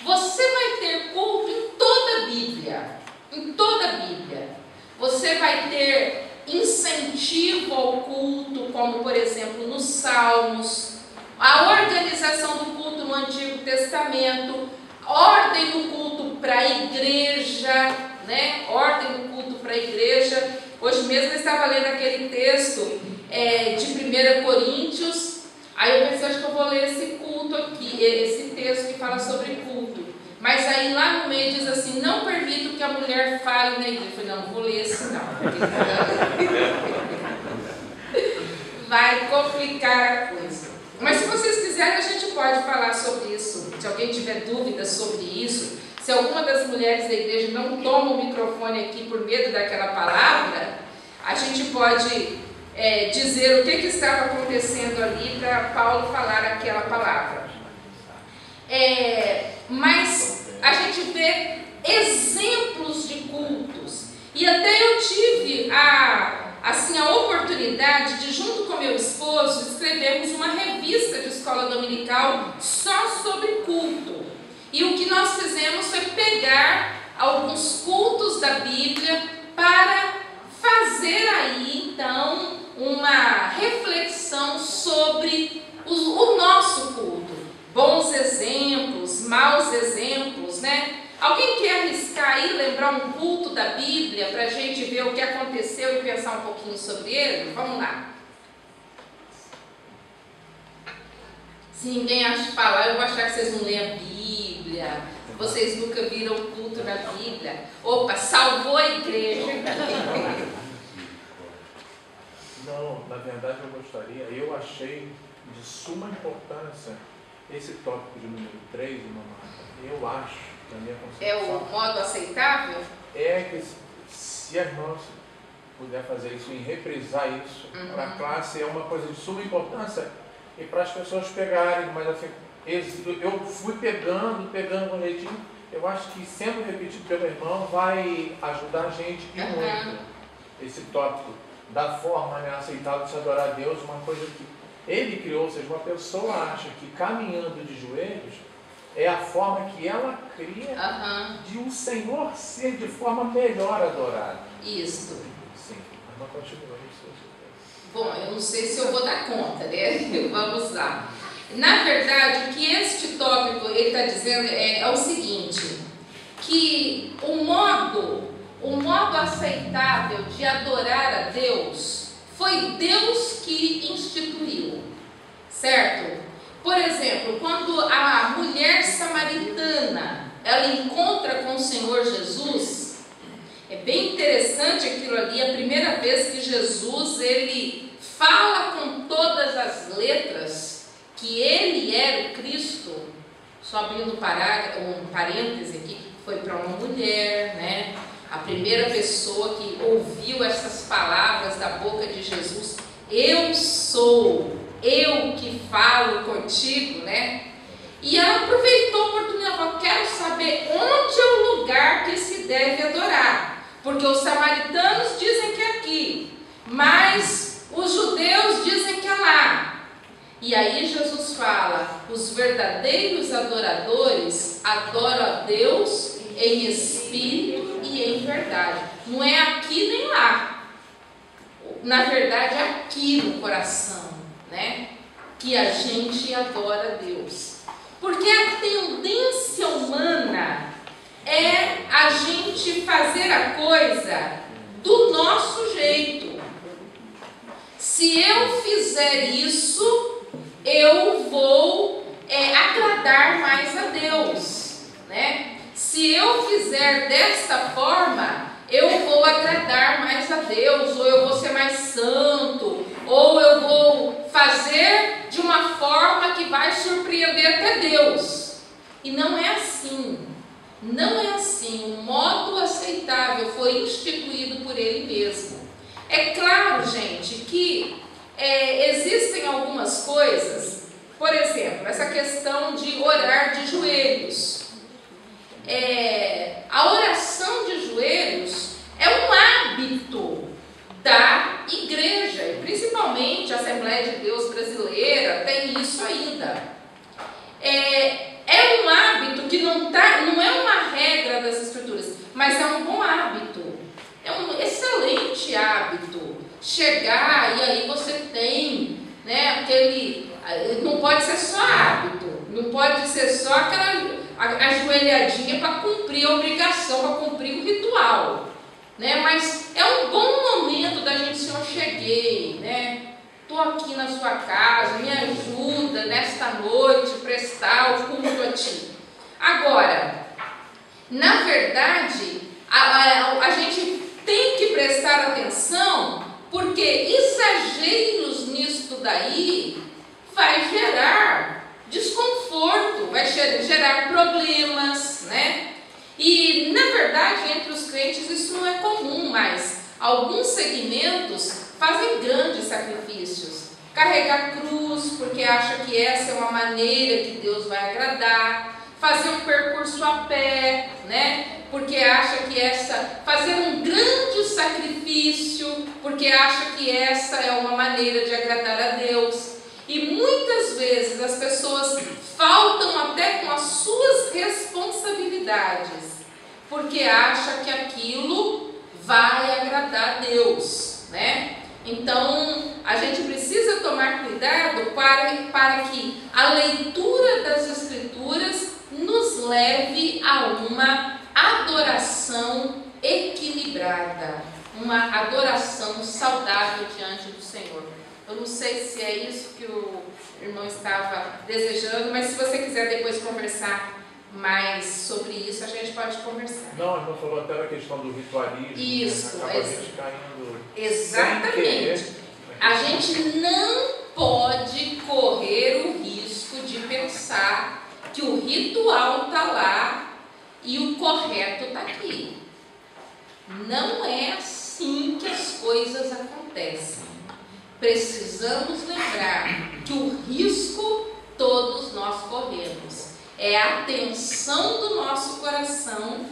Você vai ter culto em toda a Bíblia, em toda a Bíblia. Você vai ter incentivo ao culto, como por exemplo nos Salmos, a organização do culto no Antigo Testamento, ordem no culto para a igreja, né? Ordem no culto para a igreja. Hoje mesmo eu estava lendo aquele texto de 1 Coríntios, aí eu pensei, acho que eu vou ler esse culto aqui, esse texto que fala sobre culto. Mas aí lá no meio diz assim, não permito que a mulher fale na igreja. Eu falei, não vou ler esse não, porque vai complicar a coisa. Mas se vocês quiserem, a gente pode falar sobre isso. Se alguém tiver dúvidas sobre isso, se alguma das mulheres da igreja não toma o microfone aqui por medo daquela palavra, a gente pode dizer o que estava acontecendo ali para Paulo falar aquela palavra. Mas a gente vê exemplos de cultos. E até eu tive a oportunidade de, junto com meu esposo, escrevermos uma revista de escola dominical só sobre culto. E o que nós fizemos foi pegar alguns cultos da Bíblia para fazer aí, então, uma reflexão sobre o nosso culto. Bons exemplos, maus exemplos, né? Alguém quer arriscar aí, lembrar um culto da Bíblia para a gente ver o que aconteceu e pensar um pouquinho sobre ele? Vamos lá. Se ninguém acha falar, eu vou achar que vocês não leem a Bíblia. Vocês nunca viram culto na Bíblia. Opa, salvou a igreja. Não, na verdade eu achei de suma importância esse tópico de número 3, eu acho, na minha concepção. É o modo aceitável? É que se a irmã puder fazer isso, em reprisar isso para a classe, é uma coisa de suma importância e para as pessoas pegarem, mas assim, eu fui pegando com jeitinho. Eu acho que sendo repetido pelo irmão vai ajudar a gente muito esse tópico da forma aceitável de se adorar a Deus, uma coisa que ele criou, ou seja, uma pessoa acha que caminhando de joelhos é a forma que ela cria de o Senhor ser de forma melhor adorado. Isso. Sim, mas continua isso. Bom, eu não sei se eu vou dar conta, né? Vamos lá. Na verdade, o que este tópico ele está dizendo é o seguinte, que o modo aceitável de adorar a Deus foi Deus que instituiu, certo? Por exemplo, quando a mulher samaritana ela encontra com o Senhor Jesus, é bem interessante aquilo ali, a primeira vez que Jesus ele fala com todas as letras que ele era o Cristo, só abrindo um parêntese aqui, foi para uma mulher, né? A primeira pessoa que ouviu essas palavras da boca de Jesus, eu sou, eu que falo contigo, né? E ela aproveitou a oportunidade e falou, quero saber onde é o lugar que se deve adorar, porque os samaritanos dizem que é aqui, mas os judeus dizem que é lá. E aí Jesus fala, os verdadeiros adoradores adoram a Deus em espírito e em verdade. Não é aqui nem lá. Na verdade, é aqui no coração, né? Que a gente adora a Deus. Porque a tendência humana é a gente fazer a coisa do nosso jeito. Se eu fizer isso, eu vou agradar mais a Deus, né? Se eu fizer desta forma, eu vou agradar mais a Deus, ou eu vou ser mais santo, ou eu vou fazer de uma forma que vai surpreender até Deus. E não é assim. Não é assim. O modo aceitável foi instituído por Ele mesmo. É claro, gente, que existem algumas coisas, por exemplo, essa questão de orar de joelhos. A oração de joelhos é um hábito da igreja, e principalmente a Assembleia de Deus brasileira tem isso ainda. É um hábito que não é uma regra das Escrituras, mas é um bom hábito, é um excelente hábito. Chegar e aí você tem, né, não pode ser só hábito, não pode ser só ajoelhadinha para cumprir a obrigação, para cumprir o ritual, né? Mas é um bom momento da gente, Senhor, cheguei, né? Estou aqui na sua casa, me ajuda nesta noite prestar o culto a Ti. Agora, na verdade, a gente tem que prestar atenção, porque exageros nisto daí vai gerar desconforto, vai gerar problemas, né? E, na verdade, entre os crentes isso não é comum, mas alguns segmentos fazem grandes sacrifícios. Carregar cruz, porque acha que essa é uma maneira que Deus vai agradar. Fazer um percurso a pé, né? Porque acha que fazer um grande sacrifício, porque acha que essa é uma maneira de agradar a Deus. E muitas vezes as pessoas faltam até com as suas responsabilidades, porque acha que aquilo vai agradar a Deus, né? Então, a gente precisa tomar cuidado para que a leitura das Escrituras nos leve a uma adoração equilibrada, uma adoração saudável diante do Senhor. Eu não sei se é isso que o irmão estava desejando, mas se você quiser depois conversar mais sobre isso, a gente pode conversar. Não, a irmã falou até da questão do ritualismo. Isso, né? Acaba a gente caindo. Exatamente. A gente não pode correr o risco de pensar que o ritual está lá e o correto está aqui. Não é assim que as coisas acontecem. Precisamos lembrar que o risco todos nós corremos. É a atenção do nosso coração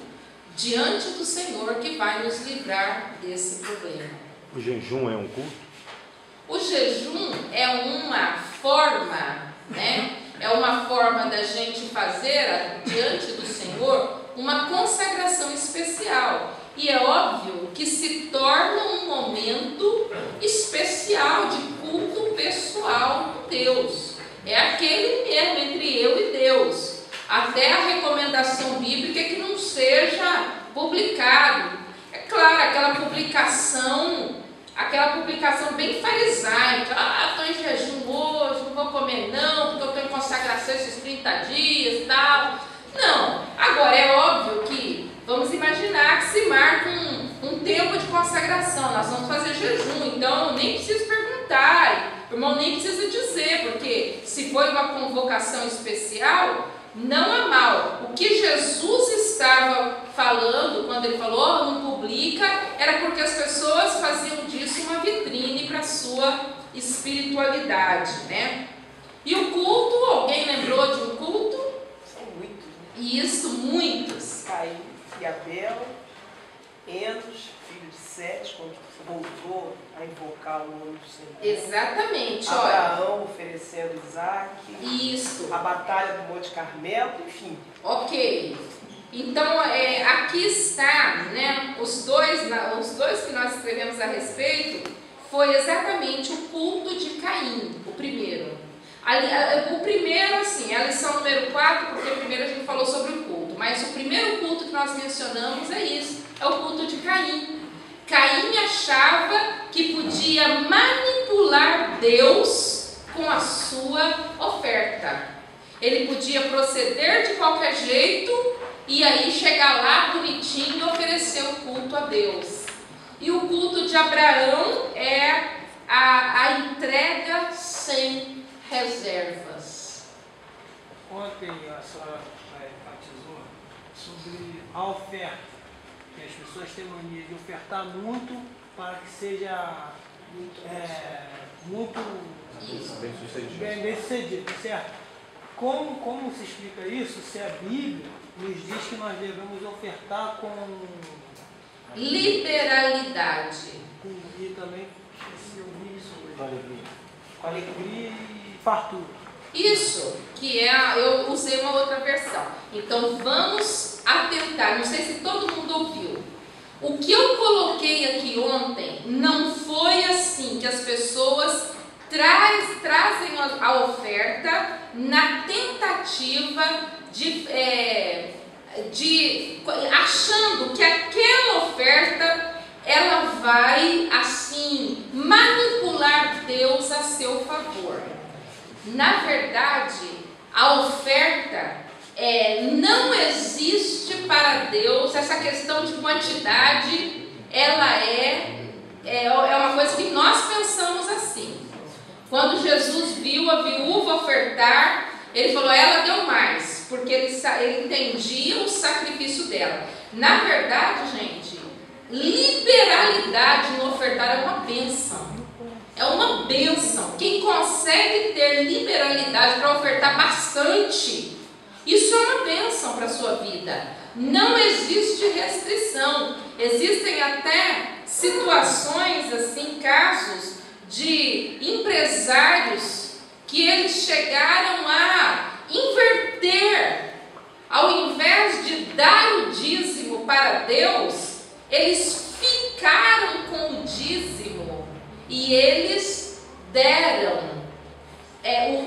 diante do Senhor que vai nos livrar desse problema. O jejum é um culto? O jejum é uma forma, né? É uma forma da gente fazer diante do Senhor uma consagração especial. E é óbvio que se torna um momento especial de culto pessoal com Deus. É aquele mesmo entre eu e Deus. Até a recomendação bíblica é que não seja publicado. É claro, aquela publicação bem farisaica. Estou em jejum hoje, não vou comer não, porque eu estou em consagração esses 30 dias e tal. Não. Agora, é óbvio que vamos imaginar que se marca um tempo de consagração. Nós vamos fazer jejum, então nem preciso perguntar, o irmão nem precisa dizer, porque se foi uma convocação especial, não há mal. O que Jesus estava falando, quando ele falou, não publica, era porque as pessoas faziam disso uma vitrine para a sua espiritualidade, né? E o culto, alguém lembrou de um culto? São muitos, né? Isso, muitos. Caim e Abel, Enos, filho de Sete, quando voltou a invocar o nome do Senhor. Exatamente, Abraão oferecendo Isaac. Isso. A batalha do Monte Carmelo, enfim. Ok. Então, aqui está, né, os dois que nós escrevemos a respeito, foi exatamente o culto de Caim, o primeiro. O primeiro, assim, é a lição número 4, porque primeiro a gente falou sobre o culto, mas o primeiro culto que nós mencionamos é isso, é o culto de Caim. Caim achava que podia manipular Deus com a sua oferta. Ele podia proceder de qualquer jeito e aí chegar lá bonitinho e oferecer o culto a Deus. E o culto de Abraão é a entrega sem reservas. Ontem a senhora enfatizou sobre a oferta, que as pessoas têm mania de ofertar muito para que seja muito bem sucedido, certo? Como se explica isso se a Bíblia nos diz que nós devemos ofertar com liberalidade? E também, se eu vi isso hoje, Com alegria e fartura. Isso, eu usei uma outra versão. Então vamos atentar, não sei se todo mundo ouviu. O que eu coloquei aqui ontem não foi assim que as pessoas trazem a oferta na tentativa achando que aquela oferta ela vai assim manipular Deus a seu favor. Na verdade, a oferta não existe para Deus. Essa questão de quantidade, ela é uma coisa que nós pensamos assim. Quando Jesus viu a viúva ofertar, ele falou, ela deu mais, porque ele entendia o sacrifício dela. Na verdade, gente, liberalidade no ofertar é uma bênção. É uma bênção. Quem consegue ter liberalidade para ofertar bastante, isso é uma bênção para a sua vida. Não existe restrição. Existem até situações, assim, casos de empresários que eles chegaram a inverter. Ao invés de dar o dízimo para Deus, eles ficaram com o dízimo e eles deram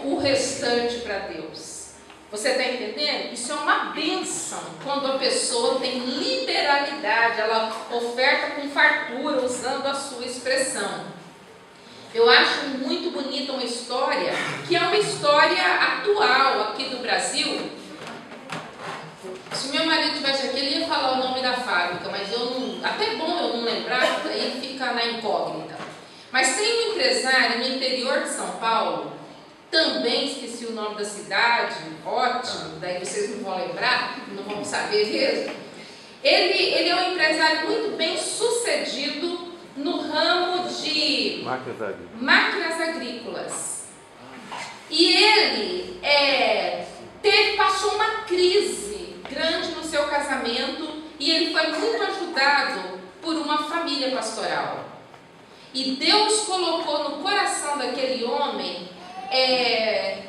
o restante para Deus. Você está entendendo? Isso é uma bênção quando a pessoa tem liberalidade, ela oferta com fartura, usando a sua expressão. Eu acho muito bonita uma história, que é uma história atual aqui do Brasil. Se meu marido estivesse aqui, ele ia falar o nome da fábrica, mas até é bom eu não lembrar, aí fica na incógnita. Mas tem um empresário no interior de São Paulo, também esqueci o nome da cidade, ótimo, daí vocês não vão lembrar, não vão saber mesmo. Ele é um empresário muito bem sucedido no ramo de máquinas agrícolas. E ele passou uma crise grande no seu casamento e ele foi muito ajudado por uma família pastoral. E Deus colocou no coração daquele homem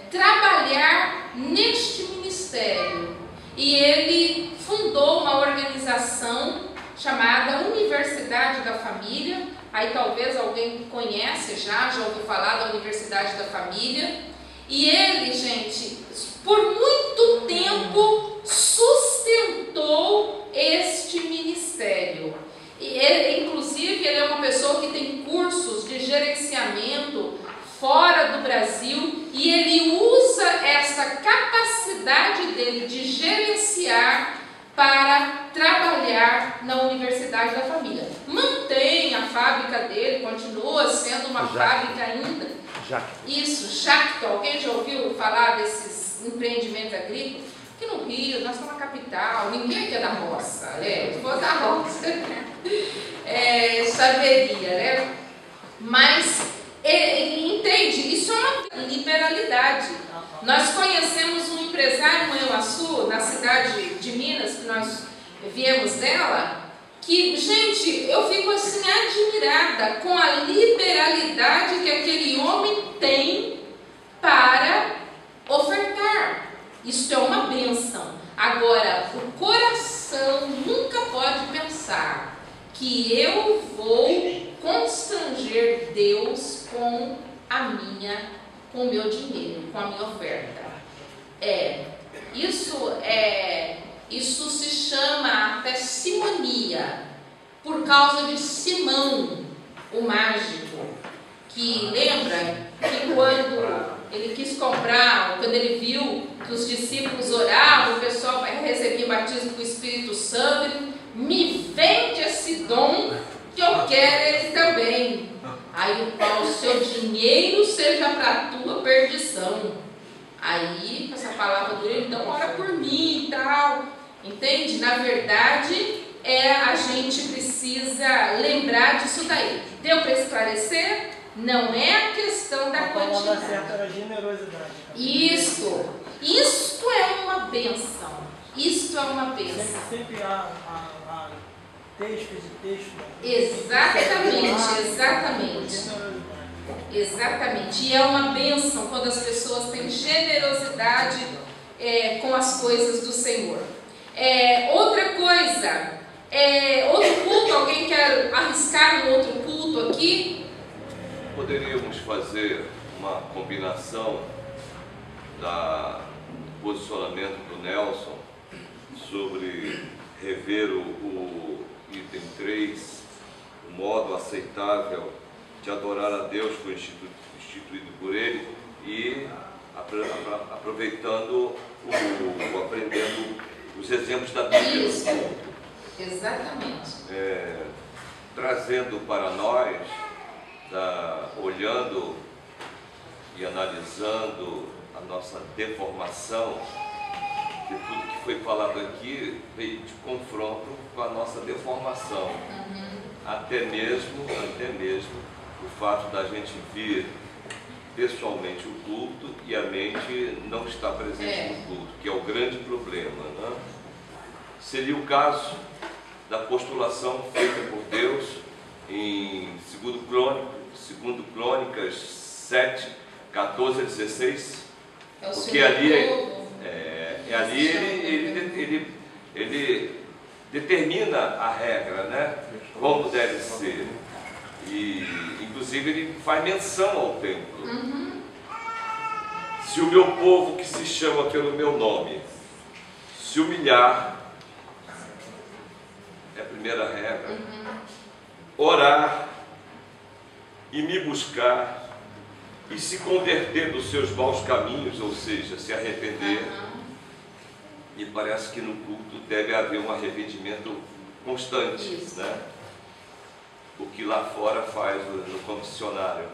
trabalhar neste ministério. E ele fundou uma organização chamada Universidade da Família. Aí talvez alguém conhece, já ouviu falar da Universidade da Família. E ele, gente, por muito tempo sustentou este ministério. E inclusive, ele é uma pessoa que tem cursos de gerenciamento fora do Brasil, e ele usa essa capacidade dele de gerenciar para trabalhar na Universidade da Família. Mantém a fábrica dele, continua sendo uma fábrica ainda. Isso, Jacto. Alguém já ouviu falar desses empreendimentos agrícolas? Aqui no Rio, nós estamos na capital, ninguém aqui é da roça, né? Se fosse da roça, saberia, né? Mas entende, isso é uma liberalidade. Nós conhecemos um empresário em Euaçu, na cidade de Minas, que nós viemos dela, que, gente, eu fico assim admirada com a liberalidade que aquele homem tem para ofertar. Isso é uma bênção. Agora, o coração nunca pode pensar que eu vou constranger Deus com o meu dinheiro, com a minha oferta. Isso se chama até simonia, por causa de Simão, o mágico, que lembra que quando ele quis comprar, quando ele viu que os discípulos oravam, o pessoal recebia batismo com o Espírito Santo, ele, me vende esse dom que eu quero ele também. Aí o Paulo, seu dinheiro seja para a tua perdição. Aí, com essa palavra dura, então ora por mim e tal. Entende? Na verdade, a gente precisa lembrar disso daí. Deu para esclarecer? Não é a questão da quantidade. certa era generosidade. Isto é uma bênção. Isto é uma bênção. Sempre há textos e textos. Exatamente. E é uma bênção quando as pessoas têm generosidade com as coisas do Senhor. Outra coisa, outro culto, alguém quer arriscar um outro culto aqui? Poderíamos fazer uma combinação posicionamento do Nelson sobre rever o item 3, o modo aceitável de adorar a Deus foi instituído por ele, e aproveitando, aprendendo os exemplos da Bíblia. Isso, exatamente. Trazendo para nós, olhando e analisando a nossa deformação, que tudo que foi falado aqui veio de confronto com a nossa deformação. Até mesmo o fato da gente vir pessoalmente o culto e a mente não está presente no culto, que é o grande problema, né? Seria o caso da postulação feita por Deus em 2 Crônicas 7, 14 a 16, porque ali ele determina a regra, né? Como deve ser. E inclusive ele faz menção ao templo. Se o meu povo, que se chama pelo meu nome, se humilhar, é a primeira regra, orar e me buscar e se converter dos seus maus caminhos, ou seja, se arrepender, e parece que no culto deve haver um arrependimento constante, né? O que lá fora faz no confessionário.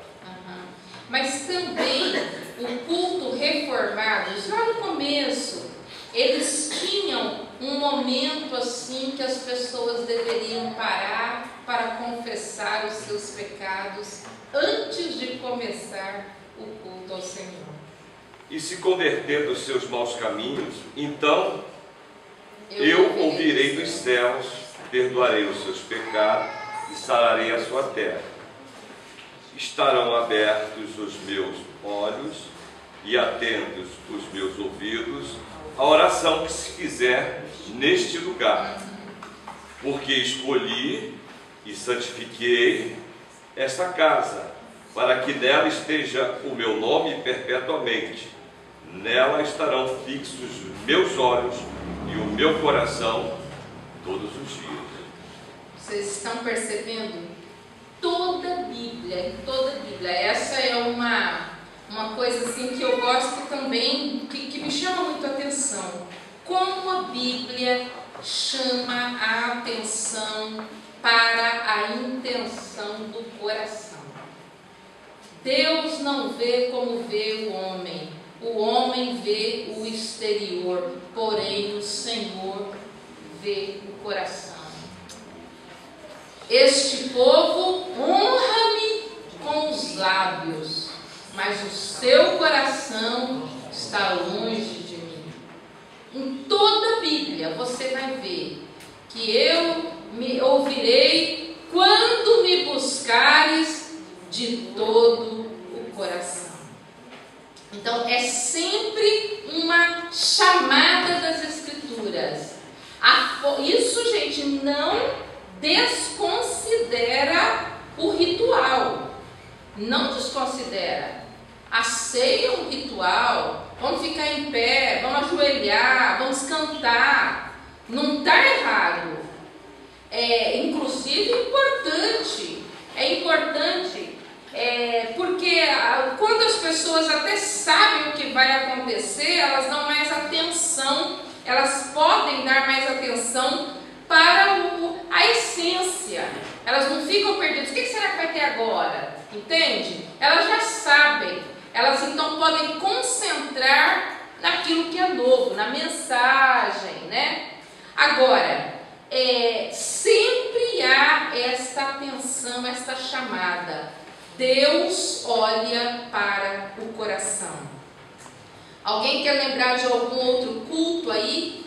Mas também o culto reformado, lá no começo, eles tinham um momento assim que as pessoas deveriam parar para confessar os seus pecados antes de começar o culto ao Senhor. E se converter dos seus maus caminhos, então eu ouvirei dos céus, perdoarei os seus pecados e sararei a sua terra. Estarão abertos os meus olhos e atentos os meus ouvidos à oração que se fizer neste lugar, porque escolhi e santifiquei esta casa, para que nela esteja o meu nome perpetuamente. Nela estarão fixos meus olhos e o meu coração todos os dias. Vocês estão percebendo? Toda a Bíblia, essa é uma coisa assim que eu gosto também, que me chama muito a atenção. Como a Bíblia chama a atenção para a intenção do coração. Deus não vê como vê o homem vê o exterior, porém o Senhor vê o coração. Este povo honra-me com os lábios, mas o seu coração está longe de mim. Em toda a Bíblia você vai ver que eu me ouvirei quando me buscares de todo o coração. Então é sempre uma chamada das Escrituras. Isso, gente, não desconsidera o ritual. Não desconsidera. A ceia é um ritual. Vamos ficar em pé, vamos ajoelhar, vamos cantar. Não está errado. Inclusive importante. É importante. Porque quando as pessoas até sabem o que vai acontecer, elas dão mais atenção, elas podem dar mais atenção para a essência. Elas não ficam perdidas. O que será que vai ter agora? Entende? Elas já sabem. Elas então podem concentrar naquilo que é novo, na mensagem, né? Agora, sempre há esta atenção, esta chamada. Deus olha para o coração. Alguém quer lembrar de algum outro culto aí?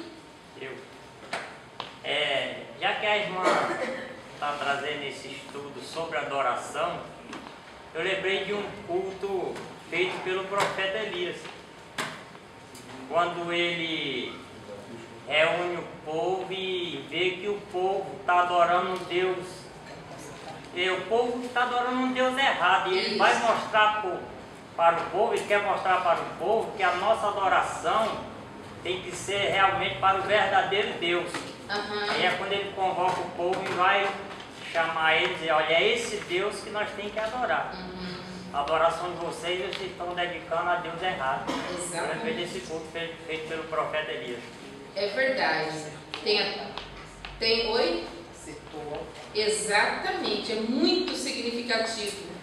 Já que a irmã está trazendo esse estudo sobre adoração, eu lembrei de um culto feito pelo profeta Elias. Quando ele reúne o povo e vê que o povo está adorando um Deus, e o povo está adorando um Deus errado, e ele vai mostrar para o povo, ele quer mostrar para o povo que a nossa adoração tem que ser realmente para o verdadeiro Deus. Aí é quando ele convoca o povo e vai chamar eles e dizer, olha, é esse Deus que nós temos que adorar. A adoração de vocês, vocês estão dedicando a Deus errado. Exatamente. Esse culto feito pelo profeta Elias. É verdade. Tem oi? Exatamente, é muito significativo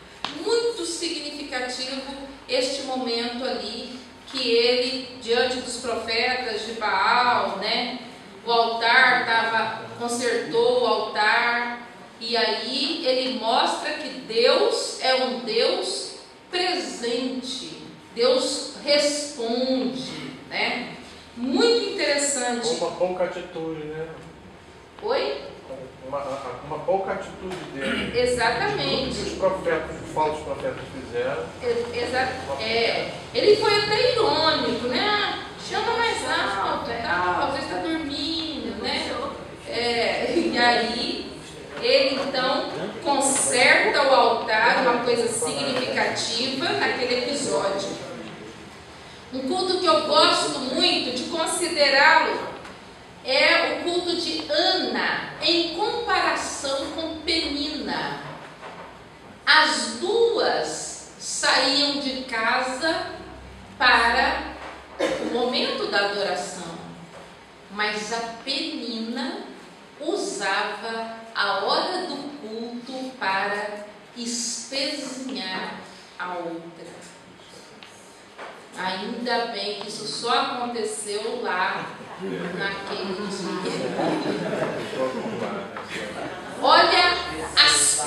este momento ali, que ele, diante dos profetas de Baal, né, o altar consertou o altar, e aí ele mostra que Deus é um Deus presente, Deus responde, né? Muito interessante. Uma pouca atitude, né? Oi? Uma pouca atitude dele. Exatamente. Que os falsos profetas fizeram. Ele foi até irônico, né? Chama mais alto, talvez está dormindo, né? E aí ele então conserta o altar, uma coisa significativa naquele episódio. Um culto que eu gosto muito de considerá-lo é o culto de Ana em comparação com Penina. As duas saíam de casa para o momento da adoração, mas a Penina usava a hora do culto para espezinhar a outra. Ainda bem que isso só aconteceu lá naquele dia. Olha as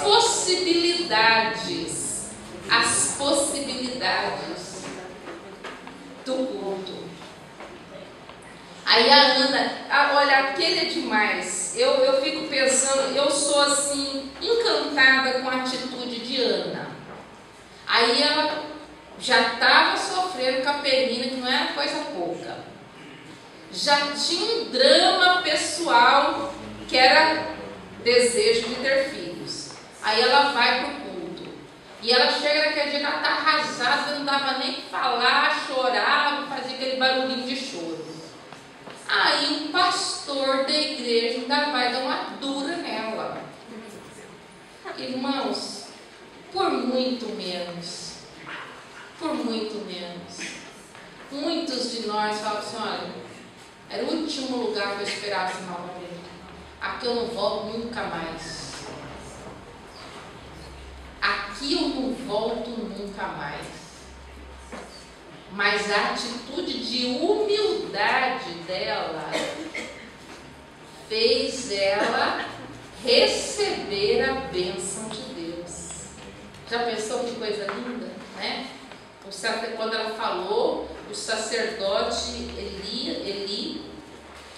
possibilidades do culto. Aí a Ana, olha, aquele é demais. Eu fico pensando, eu sou assim, encantada com a atitude de Ana. Aí ela já estava sofrendo com a Penina, que não era coisa pouca. Já tinha um drama pessoal, que era desejo de ter filhos. Aí ela vai para o culto. E ela chega naquele dia que ela está arrasada, não dava nem para falar, chorava, fazia aquele barulhinho de choro. Aí o pastor da igreja ainda vai dar uma dura nela. Irmãos, por muito menos, muitos de nós falam assim, olha, era o último lugar que eu esperasse uma morrer. Aqui eu não volto nunca mais. Aqui eu não volto nunca mais. Mas a atitude de humildade dela fez ela receber a bênção de Deus. Já pensou que coisa linda, né? Quando ela falou, o sacerdote Eli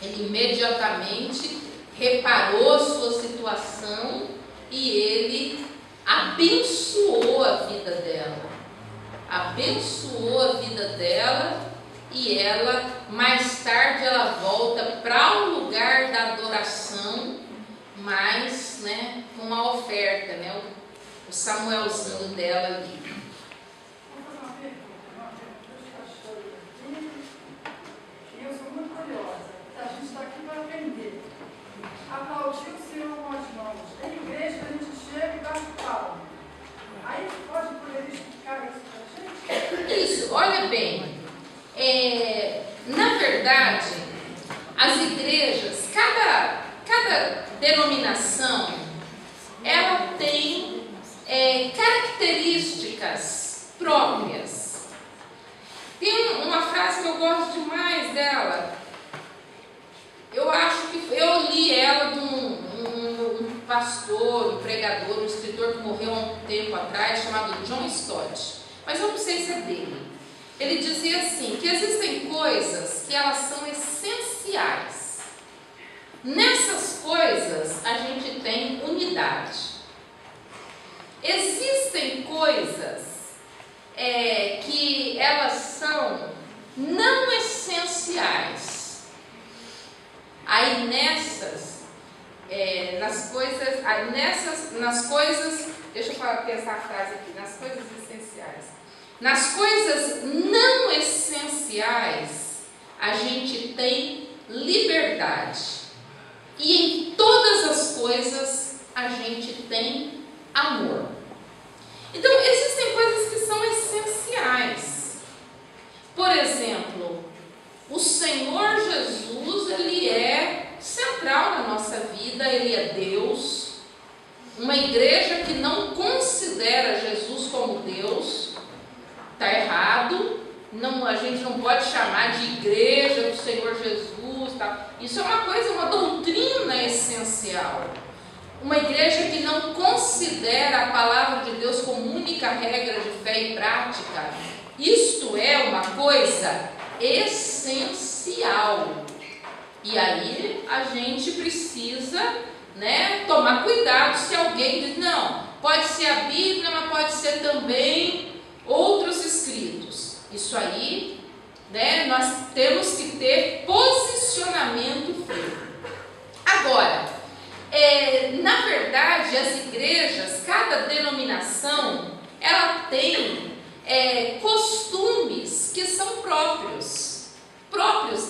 imediatamente reparou a sua situação e ele abençoou a vida dela. E ela, mais tarde, ela volta para o lugar da adoração, mas, né, com a oferta, né, o Samuelzinho dela ali. Eu sou muito curiosa, a gente está aqui para aprender. Aplaudir o Senhor com as mãos. Tem igreja que a gente chega e bate palma. Aí poderia explicar isso para a gente? Isso, olha bem. Na verdade, as igrejas, cada denominação, ela tem características próprias. Tem uma frase que eu gosto demais dela. Eu acho que eu li ela de um pastor, um pregador, um escritor que morreu há um tempo atrás, chamado John Stott. Mas eu não sei se é dele. Ele dizia assim, que existem coisas que elas são essenciais. Nessas coisas a gente tem unidade. Existem coisas que elas são não essenciais. Aí nas coisas, deixa eu pensar a frase aqui, nas coisas essenciais. Nas coisas não essenciais, a gente tem liberdade. E em todas as coisas a gente tem amor. Então, existem coisas que são essenciais. Por exemplo, o Senhor Jesus, Ele é central na nossa vida, Ele é Deus. Uma igreja que não considera Jesus como Deus, está errado. Não, a gente não pode chamar de igreja do Senhor Jesus. Tá? Isso é uma coisa, uma doutrina essencial. Uma igreja que não considera a palavra de Deus como única regra de fé e prática, isto é uma coisa essencial. E aí a gente precisa, né, tomar cuidado se alguém diz, não, pode ser a Bíblia, mas pode ser também outros escritos. Isso aí, né, nós temos que ter posicionamento firme. Agora, na verdade, as igrejas, cada denominação, ela tem costumes que são próprios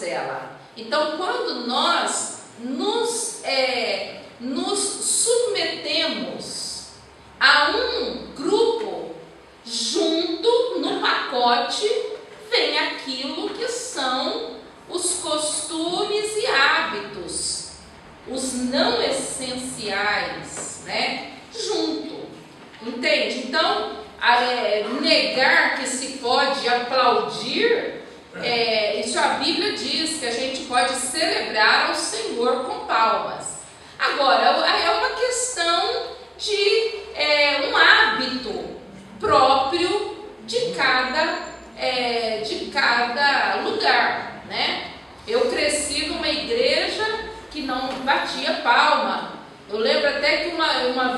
dela. Então, quando nós nos submetemos a um grupo, junto no pacote vem aquilo que são os costumes e hábitos, os não essenciais, né? Junto, entende? Então, negar que se pode aplaudir, isso a Bíblia diz que a gente pode celebrar ao Senhor com palmas. Agora, é uma questão de um hábito próprio de cada lugar, né? Eu cresci numa igreja que não batia palma. Eu lembro até que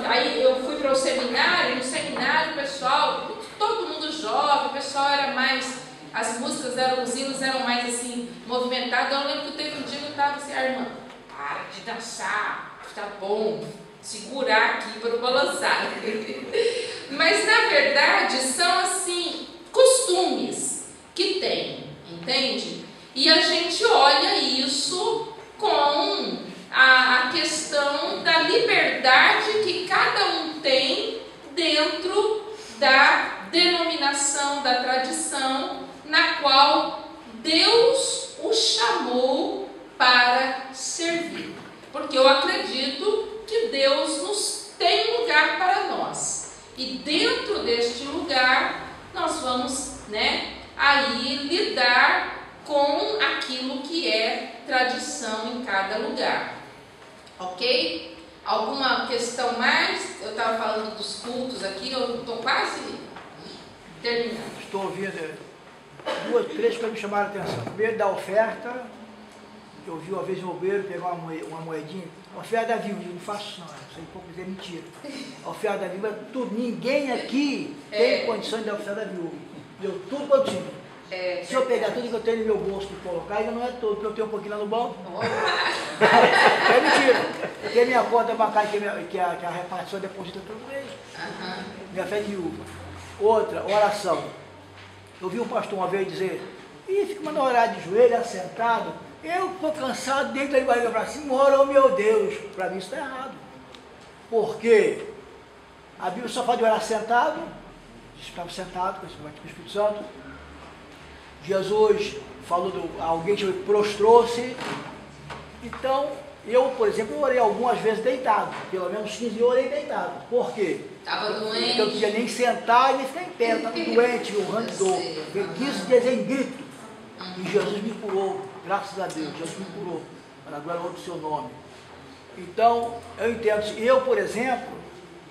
aí eu fui para o seminário, no seminário, pessoal, todo mundo jovem, o pessoal era mais, as músicas os hinos eram mais assim, movimentados. Eu lembro que teve um dia que eu estava assim, irmã, para de dançar, tá bom, segurar aqui para não balançar. Mas na verdade são assim, costumes que tem, entende? E a gente olha isso com a questão da liberdade que cada um tem dentro da denominação, da tradição na qual Deus o chamou para servir. Porque eu acredito que Deus nos tem lugar para nós. E dentro deste lugar nós vamos, né, aí lidar com aquilo que é tradição em cada lugar. Ok? Alguma questão mais? Eu estava falando dos cultos aqui, eu estou quase terminando. Estou ouvindo 2, 3 coisas me chamaram a atenção. Primeiro, da oferta. Eu vi uma vez um obreiro pegar uma moedinha. A oferta da viúva, eu não faço isso não, isso aí pouco é mentira. A oferta da viúva é tudo. Ninguém aqui tem condições de dar a oferta da viúva. Eu tudo que eu tinha. Se eu pegar tudo que eu tenho no meu bolso e colocar, ainda não é todo, porque eu tenho um pouquinho lá no banco. É mentira. Tem minha conta bancária que a repartição deposita todo mês. Minha fé de viúva. Outra, oração. Eu vi um pastor uma vez dizer, fica mandando orar de joelho, assentado. Eu estou cansado, deito a barriga para cima, ora, oh meu Deus. Para mim isso está errado. Porque a Bíblia só fala de orar sentado. Estava sentado com o Espírito Santo. Jesus falou, alguém prostrou-se. Então, eu, por exemplo, eu orei algumas vezes deitado. Pelo menos 15 eu orei deitado. Por quê? Estava doente. Porque eu não podia nem sentar e nem ficar em pé. Eu estava doente, urrando de dor. Fiquei 15 dias em grito. E Jesus me curou. Graças a Deus, Jesus me curou. Para a glória do seu nome. Então, eu entendo. Eu, por exemplo,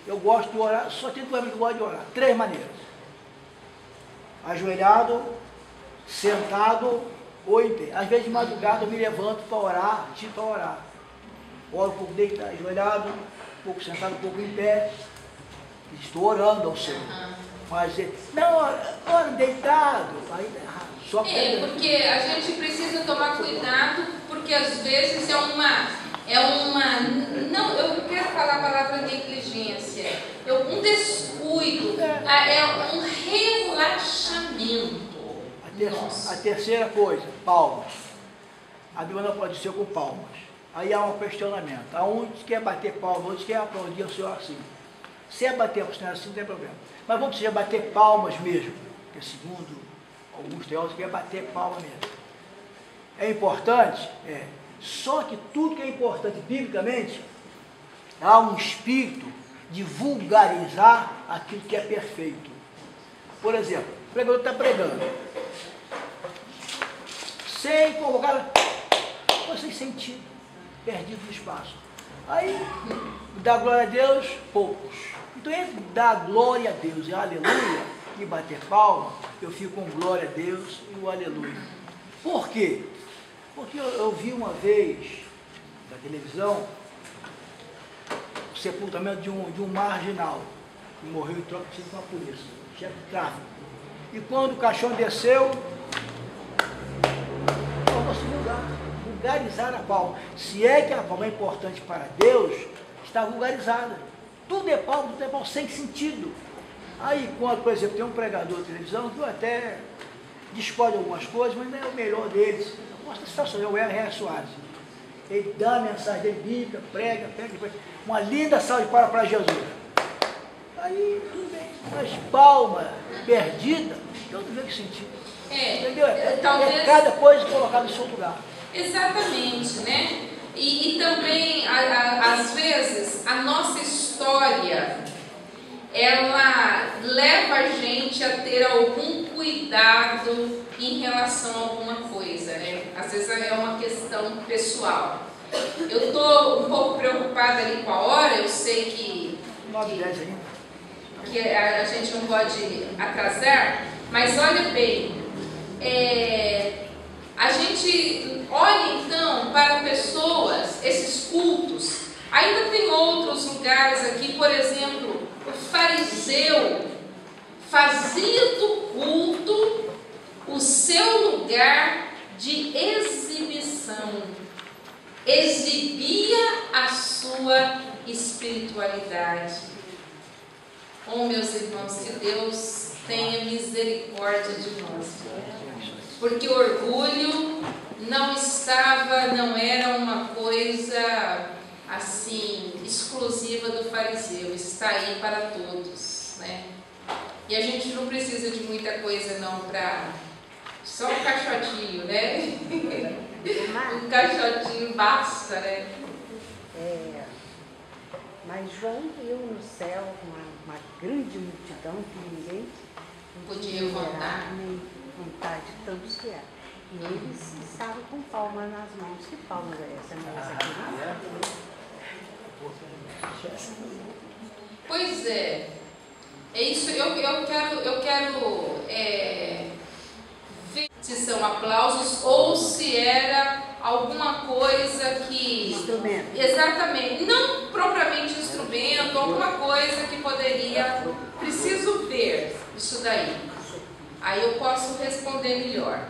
eu gosto de orar. Só tem duas maneiras que eu gosto de orar. 3 maneiras. Ajoelhado, sentado ou em pé. Às vezes de madrugada eu me levanto para orar, para orar. Oro um pouco deitado, ajoelhado, um pouco sentado, um pouco em pé. Estou orando ao Senhor. Mas, não, ora deitado, aí está errado. Só porque a gente precisa tomar cuidado, porque às vezes não, eu não quero falar a palavra negligência, um descuido, um relaxamento. A terceira coisa, palmas. a Bíblia não pode ser com palmas. Aí há um questionamento. Há uns quer bater palmas, outros quer aplaudir o Senhor assim. Se é bater o Senhor assim, não tem problema. Mas vamos seja bater palmas mesmo, porque segundo alguns teólogos quer bater palmas mesmo. É importante? É. Só que tudo que é importante biblicamente, há um espírito de vulgarizar aquilo que é perfeito. Por exemplo, o pregador está pregando. Sem convocar, sem sentido, perdido no espaço. Aí, dá glória a Deus, poucos. Então, entre dar glória a Deus e aleluia, e bater palma, eu fico com glória a Deus e o aleluia. Por quê? Porque eu vi uma vez, na televisão, o sepultamento de um marginal, que morreu em troca de tiro com a polícia, chefe de tráfico. E quando o caixão desceu, tornou-se vulgarizar a palma. Se é que a palma é importante para Deus, está vulgarizada. Tudo é palma sem sentido. Aí, quando, por exemplo, tem um pregador de televisão que eu até discordo algumas coisas, mas não é o melhor deles. Eu gosto da situação, eu R. Soares. Ele dá a mensagem dele bíblica, prega, uma linda salva de palmas para Jesus. Aí, tudo bem. Mas palma perdida, eu não vejo sentido. Entendeu? Talvez... cada coisa colocada no seu lugar. Exatamente, né? E também, às vezes, a nossa história, ela leva a gente a ter algum cuidado em relação a alguma coisa, né? Às vezes é uma questão pessoal. Eu estou um pouco preocupada ali com a hora, eu sei que a gente não pode atrasar, mas olha bem, a gente olha então para pessoas, esses cultos, ainda tem outros lugares aqui, por exemplo, o fariseu fazia do culto o seu lugar de exibição, exibia a sua espiritualidade. Oh, meus irmãos, que Deus tenha misericórdia de nós, porque o orgulho não era uma coisa assim exclusiva do fariseu, está aí para todos, né? E a gente não precisa de muita coisa não para só um caixotinho, né? Um caixotinho basta, né? Mas João viu no céu uma grande multidão que ninguém podia levantar, nem vontade, tantos que era. E eles estavam com palmas nas mãos. Que palmas é essa? Não é essa aqui, não? Pois é. É isso, eu quero ver se são aplausos ou se era alguma coisa que... Instrumento. Exatamente. Não propriamente instrumento, alguma coisa que poderia... Preciso ver isso daí. Aí eu posso responder melhor.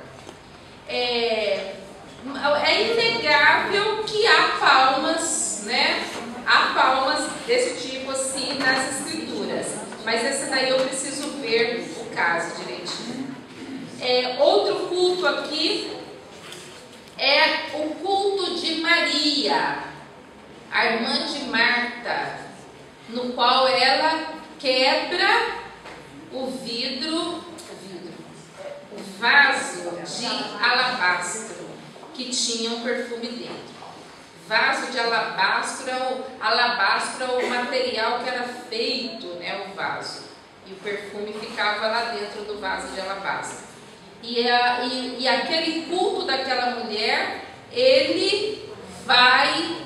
É inegável que há palmas, né? Há palmas desse tipo assim nas escrituras. Mas esse daí eu preciso ver o caso direitinho. Outro culto aqui é o culto de Maria, a irmã de Marta, no qual ela quebra o vaso de alabastro que tinha um perfume dentro. Vaso de alabastro é o material que era feito, né, o vaso. E o perfume ficava lá dentro do vaso de alabastro. E aquele culto daquela mulher, ele vai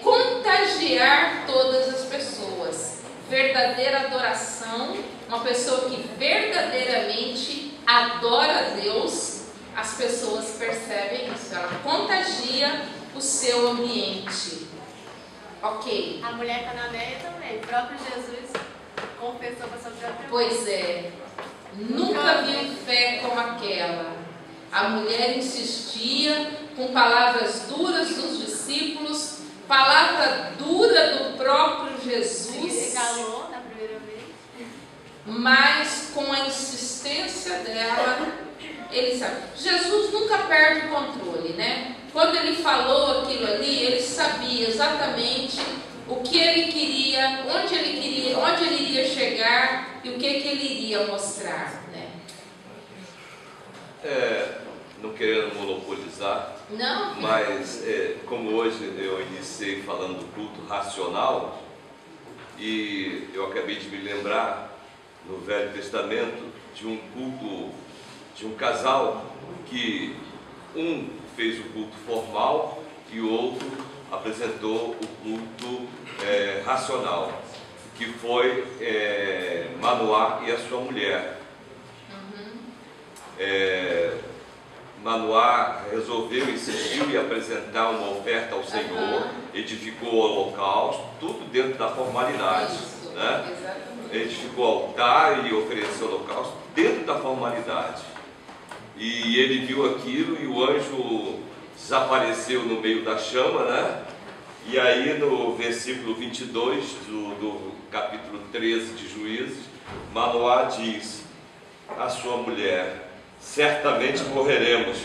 contagiar todas as pessoas. Verdadeira adoração, uma pessoa que verdadeiramente adora a Deus, as pessoas percebem isso, ela contagia o seu ambiente. Ok. A mulher cananeia também, o próprio Jesus confessou para sua própria. Pois é, nunca vi fé como aquela. A mulher insistia com palavras duras dos discípulos, palavra dura do próprio Jesus. Ele calou na primeira vez. Mas com a insistência dela, ele sabe. Jesus nunca perde o controle, né? quando ele falou aquilo ali, ele sabia exatamente o que ele queria, onde ele iria chegar e o que ele iria mostrar, né? Não querendo monopolizar, não, mas como hoje eu iniciei falando do culto racional, e eu acabei de me lembrar no Velho Testamento de um culto, de um casal que um fez o culto formal e o outro apresentou o culto racional, que foi Manoá e a sua mulher. Manoá resolveu, insistiu em apresentar uma oferta ao Senhor, edificou o holocausto, tudo dentro da formalidade, né? Edificou o altar e ofereceu o holocausto dentro da formalidade. E ele viu aquilo e o anjo desapareceu no meio da chama, né? E aí no versículo 22 do capítulo 13 de Juízes, Manoá diz à sua mulher: certamente morreremos,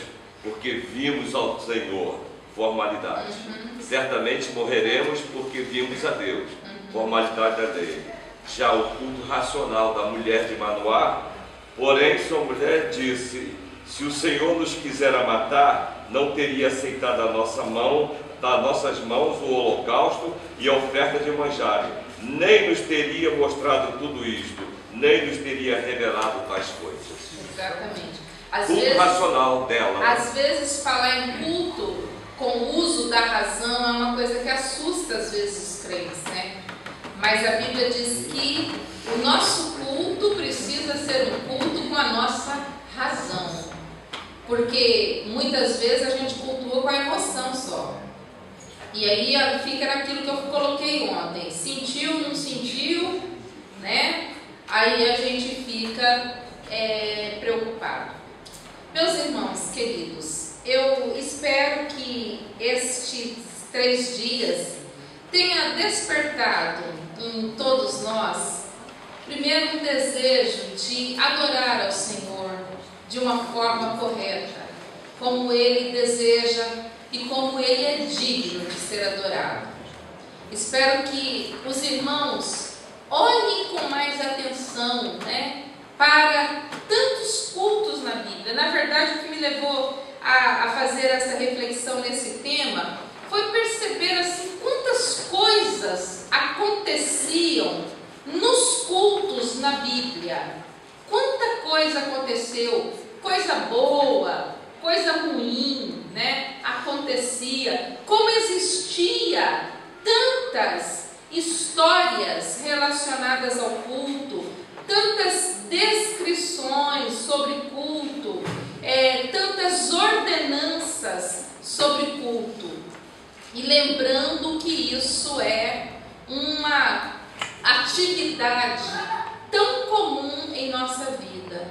porque vimos ao Senhor. Formalidade. Certamente morreremos porque vimos a Deus. Formalidade da lei. Já o culto racional da mulher de Manoá, porém sua mulher disse: se o Senhor nos quisera matar, não teria aceitado das nossas mãos o holocausto e a oferta de manjares, nem nos teria mostrado tudo isto, nem nos teria revelado tais coisas. Exatamente. Culto racional dela. Às vezes falar em culto com o uso da razão é uma coisa que assusta às vezes os crentes, né? Mas a Bíblia diz que o nosso culto precisa ser um culto com a nossa razão. Porque muitas vezes a gente cultua com a emoção só. E aí fica naquilo que eu coloquei ontem. Sentiu, não sentiu, né? Aí a gente fica preocupado. Meus irmãos queridos, eu espero que estes 3 dias tenha despertado em todos nós, primeiro, um desejo de adorar ao Senhor de uma forma correta, como Ele deseja e como Ele é digno de ser adorado. Espero que os irmãos olhem com mais atenção, né, para tantos cultos na Bíblia. Na verdade, o que me levou a fazer essa reflexão nesse tema foi perceber assim, quantas coisas aconteciam nos cultos na Bíblia. Quanta coisa aconteceu, coisa boa, coisa ruim, né? Acontecia. Como existia tantas histórias relacionadas ao culto, tantas descrições sobre culto, tantas ordenanças sobre culto. E lembrando que isso é uma atividade tão comum em nossa vida.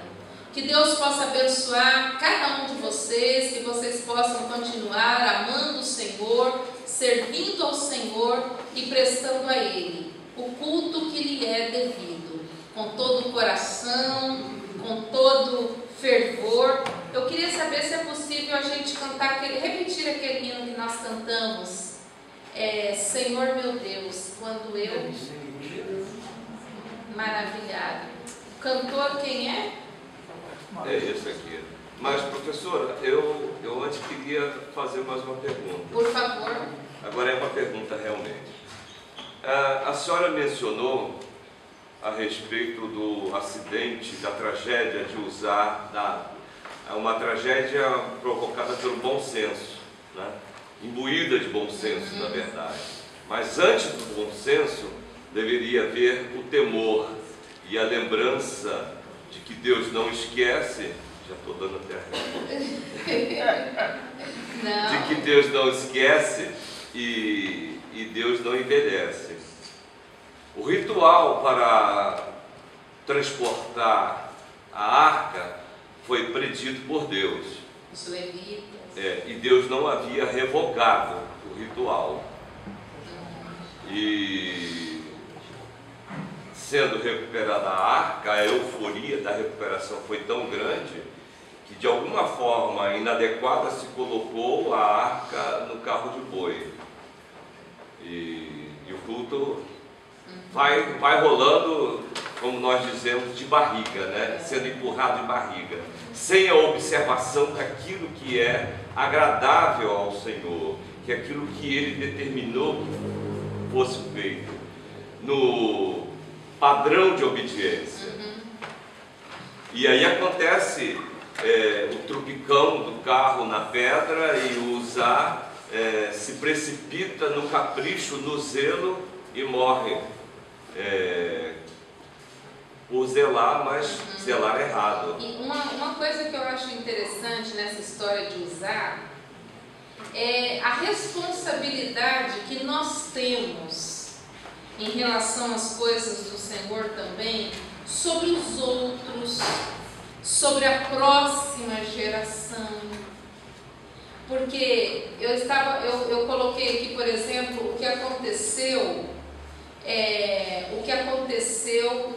Que Deus possa abençoar cada um de vocês, que vocês possam continuar amando o Senhor, servindo ao Senhor e prestando a Ele o culto que lhe é devido, com todo o coração, com todo fervor. Eu queria saber se é possível a gente cantar repetir aquele hino que nós cantamos. Senhor meu Deus, quando eu... Maravilhado. O cantor quem é? É esse aqui. Mas, professora, eu antes queria fazer mais uma pergunta. Por favor. Agora é uma pergunta realmente. A senhora mencionou a respeito do acidente, da tragédia de usar uma tragédia provocada pelo bom senso, né? Imbuída de bom senso, na verdade. Mas antes do bom senso, deveria haver o temor e a lembrança de que Deus não esquece. Já estou dando até a de que Deus não esquece e Deus não envelhece. O ritual para transportar a arca foi predito por Deus. Os levitas. E Deus não havia revogado o ritual. E sendo recuperada a arca, a euforia da recuperação foi tão grande que de alguma forma inadequada se colocou a arca no carro de boi. E o culto vai rolando, como nós dizemos, de barriga, né? Sendo empurrado de barriga, sem a observação daquilo que é agradável ao Senhor, que é aquilo que Ele determinou que fosse feito, no padrão de obediência. E aí acontece o trupicão do carro na pedra, e o Uzá se precipita no capricho, no zelo, e morre por zelar, mas zelar errado. E uma coisa que eu acho interessante nessa história de Uzá é a responsabilidade que nós temos em relação às coisas do Senhor também, sobre os outros, sobre a próxima geração. Porque eu coloquei aqui, por exemplo, o que aconteceu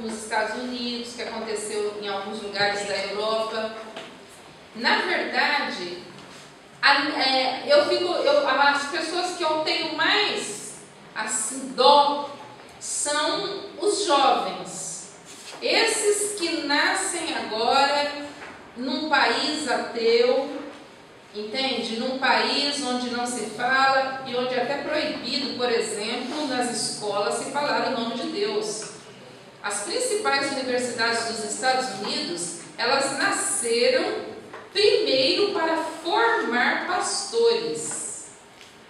nos Estados Unidos, o que aconteceu em alguns lugares da Europa. Na verdade, as pessoas que eu tenho mais assim, dó são os jovens, esses que nascem agora num país ateu, entende? Num país onde não se fala e onde é até proibido, por exemplo, nas escolas se falar o nome de Deus. As principais universidades dos Estados Unidos, elas nasceram primeiro para formar pastores,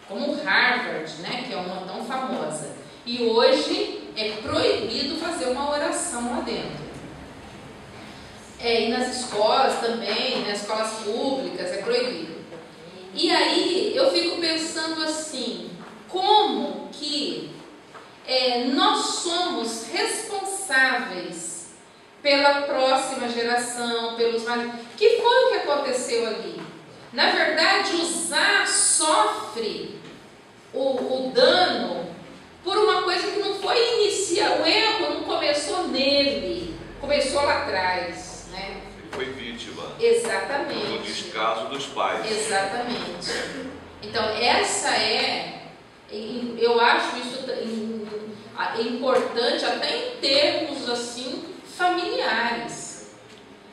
como Harvard, né, que é uma tão famosa. E hoje é proibido fazer uma oração lá dentro. E nas escolas também, nas escolas públicas, é proibido. E aí eu fico pensando assim, como que nós somos responsáveis pela próxima geração, pelos mais... Que foi o que aconteceu ali? Na verdade, Uzá sofre o dano por uma coisa que não foi inicial. O erro não começou nele, começou lá atrás, né? Ele foi vítima. Exatamente. Do descaso dos pais. Exatamente. Então, eu acho isso importante até em termos assim familiares.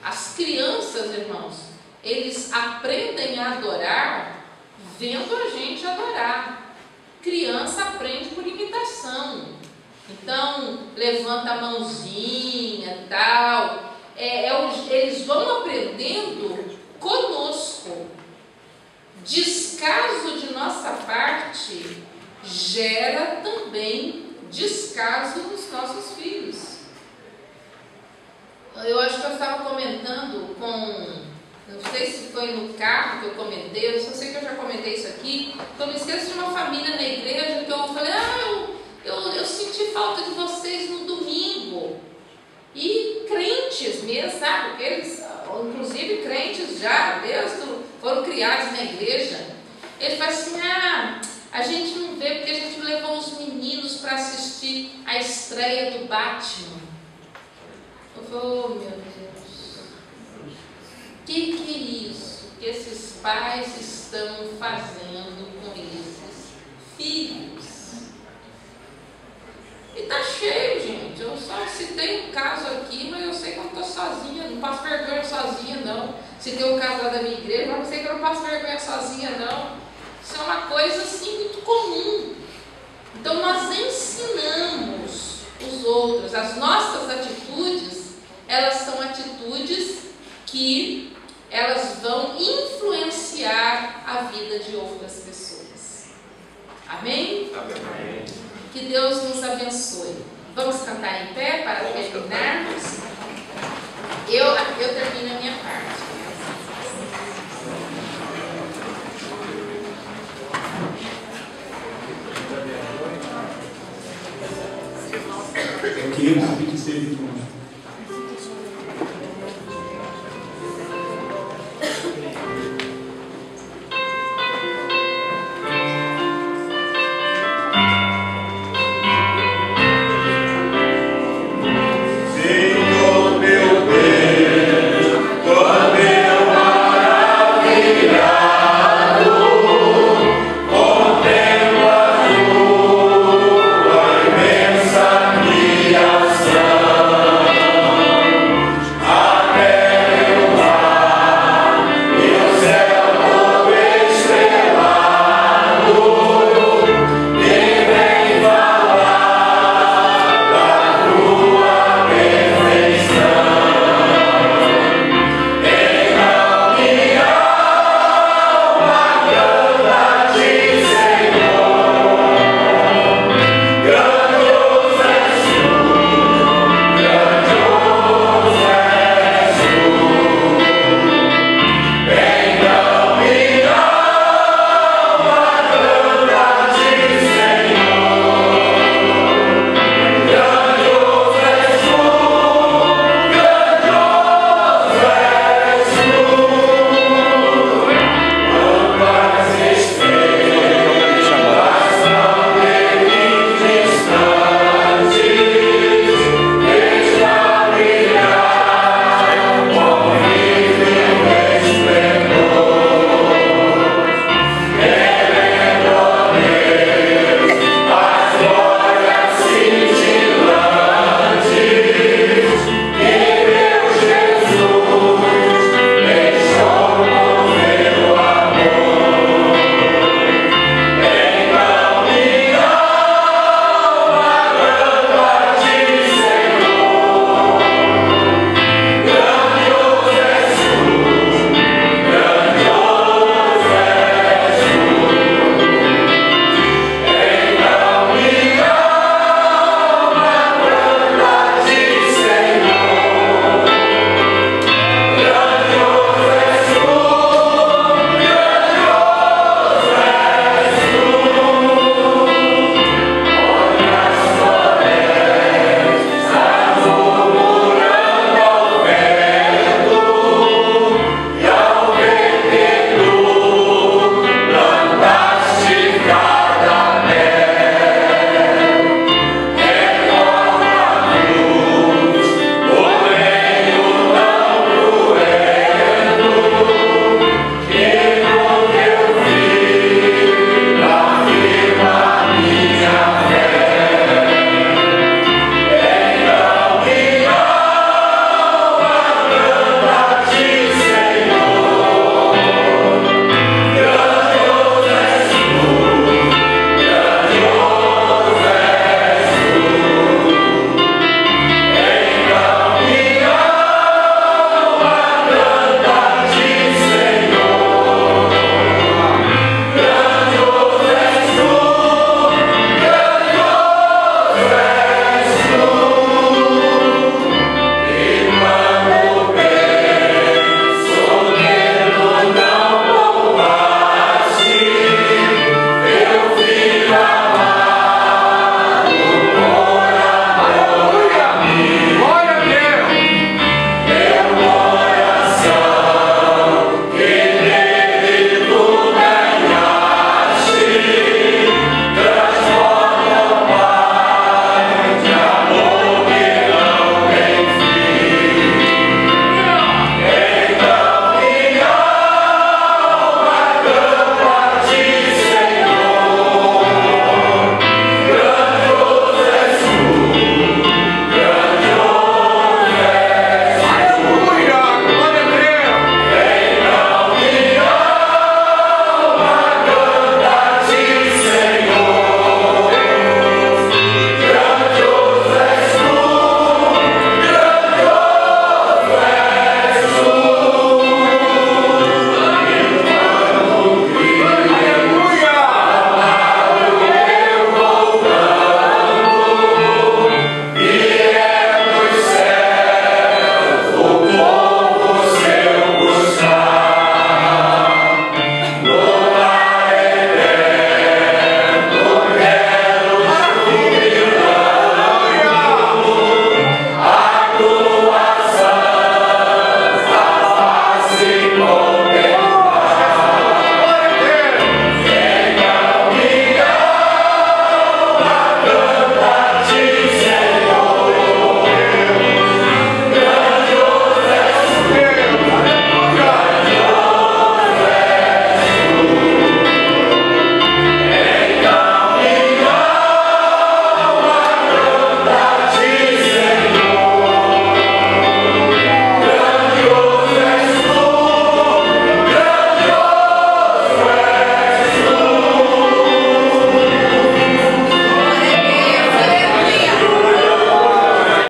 As crianças, irmãos, eles aprendem a adorar vendo a gente adorar. Criança aprende por imitação. Então, levanta a mãozinha, tal. Eles vão aprendendo conosco. Descaso de nossa parte gera também descaso nos nossos filhos. Eu acho que eu estava comentando não sei se foi no carro que eu comentei, eu só sei que eu já comentei isso aqui, que eu me esqueço de uma família na igreja que eu falei, eu senti falta de vocês no domingo. E crentes mesmo, sabe? Porque eles, inclusive crentes já, desde foram criados na igreja. Ele fala assim, a gente não vê porque a gente levou os meninos para assistir a estreia do Batman. Eu falei, oh meu Deus, que é isso que esses pais estão fazendo com esses filhos? E tá cheio, gente. Eu só citei um caso aqui, mas eu sei que eu não estou sozinha, não passo vergonha sozinha, não. Citei um caso lá da minha igreja, mas eu sei que eu não passo vergonha sozinha, não. Isso é uma coisa assim muito comum. Então nós ensinamos os outros. As nossas atitudes, elas são atitudes que elas vão influenciar a vida de outras pessoas. Amém? Amém. Que Deus nos abençoe. Vamos cantar em pé para terminarmos? Eu termino a minha parte. Eu queria pedir que vocês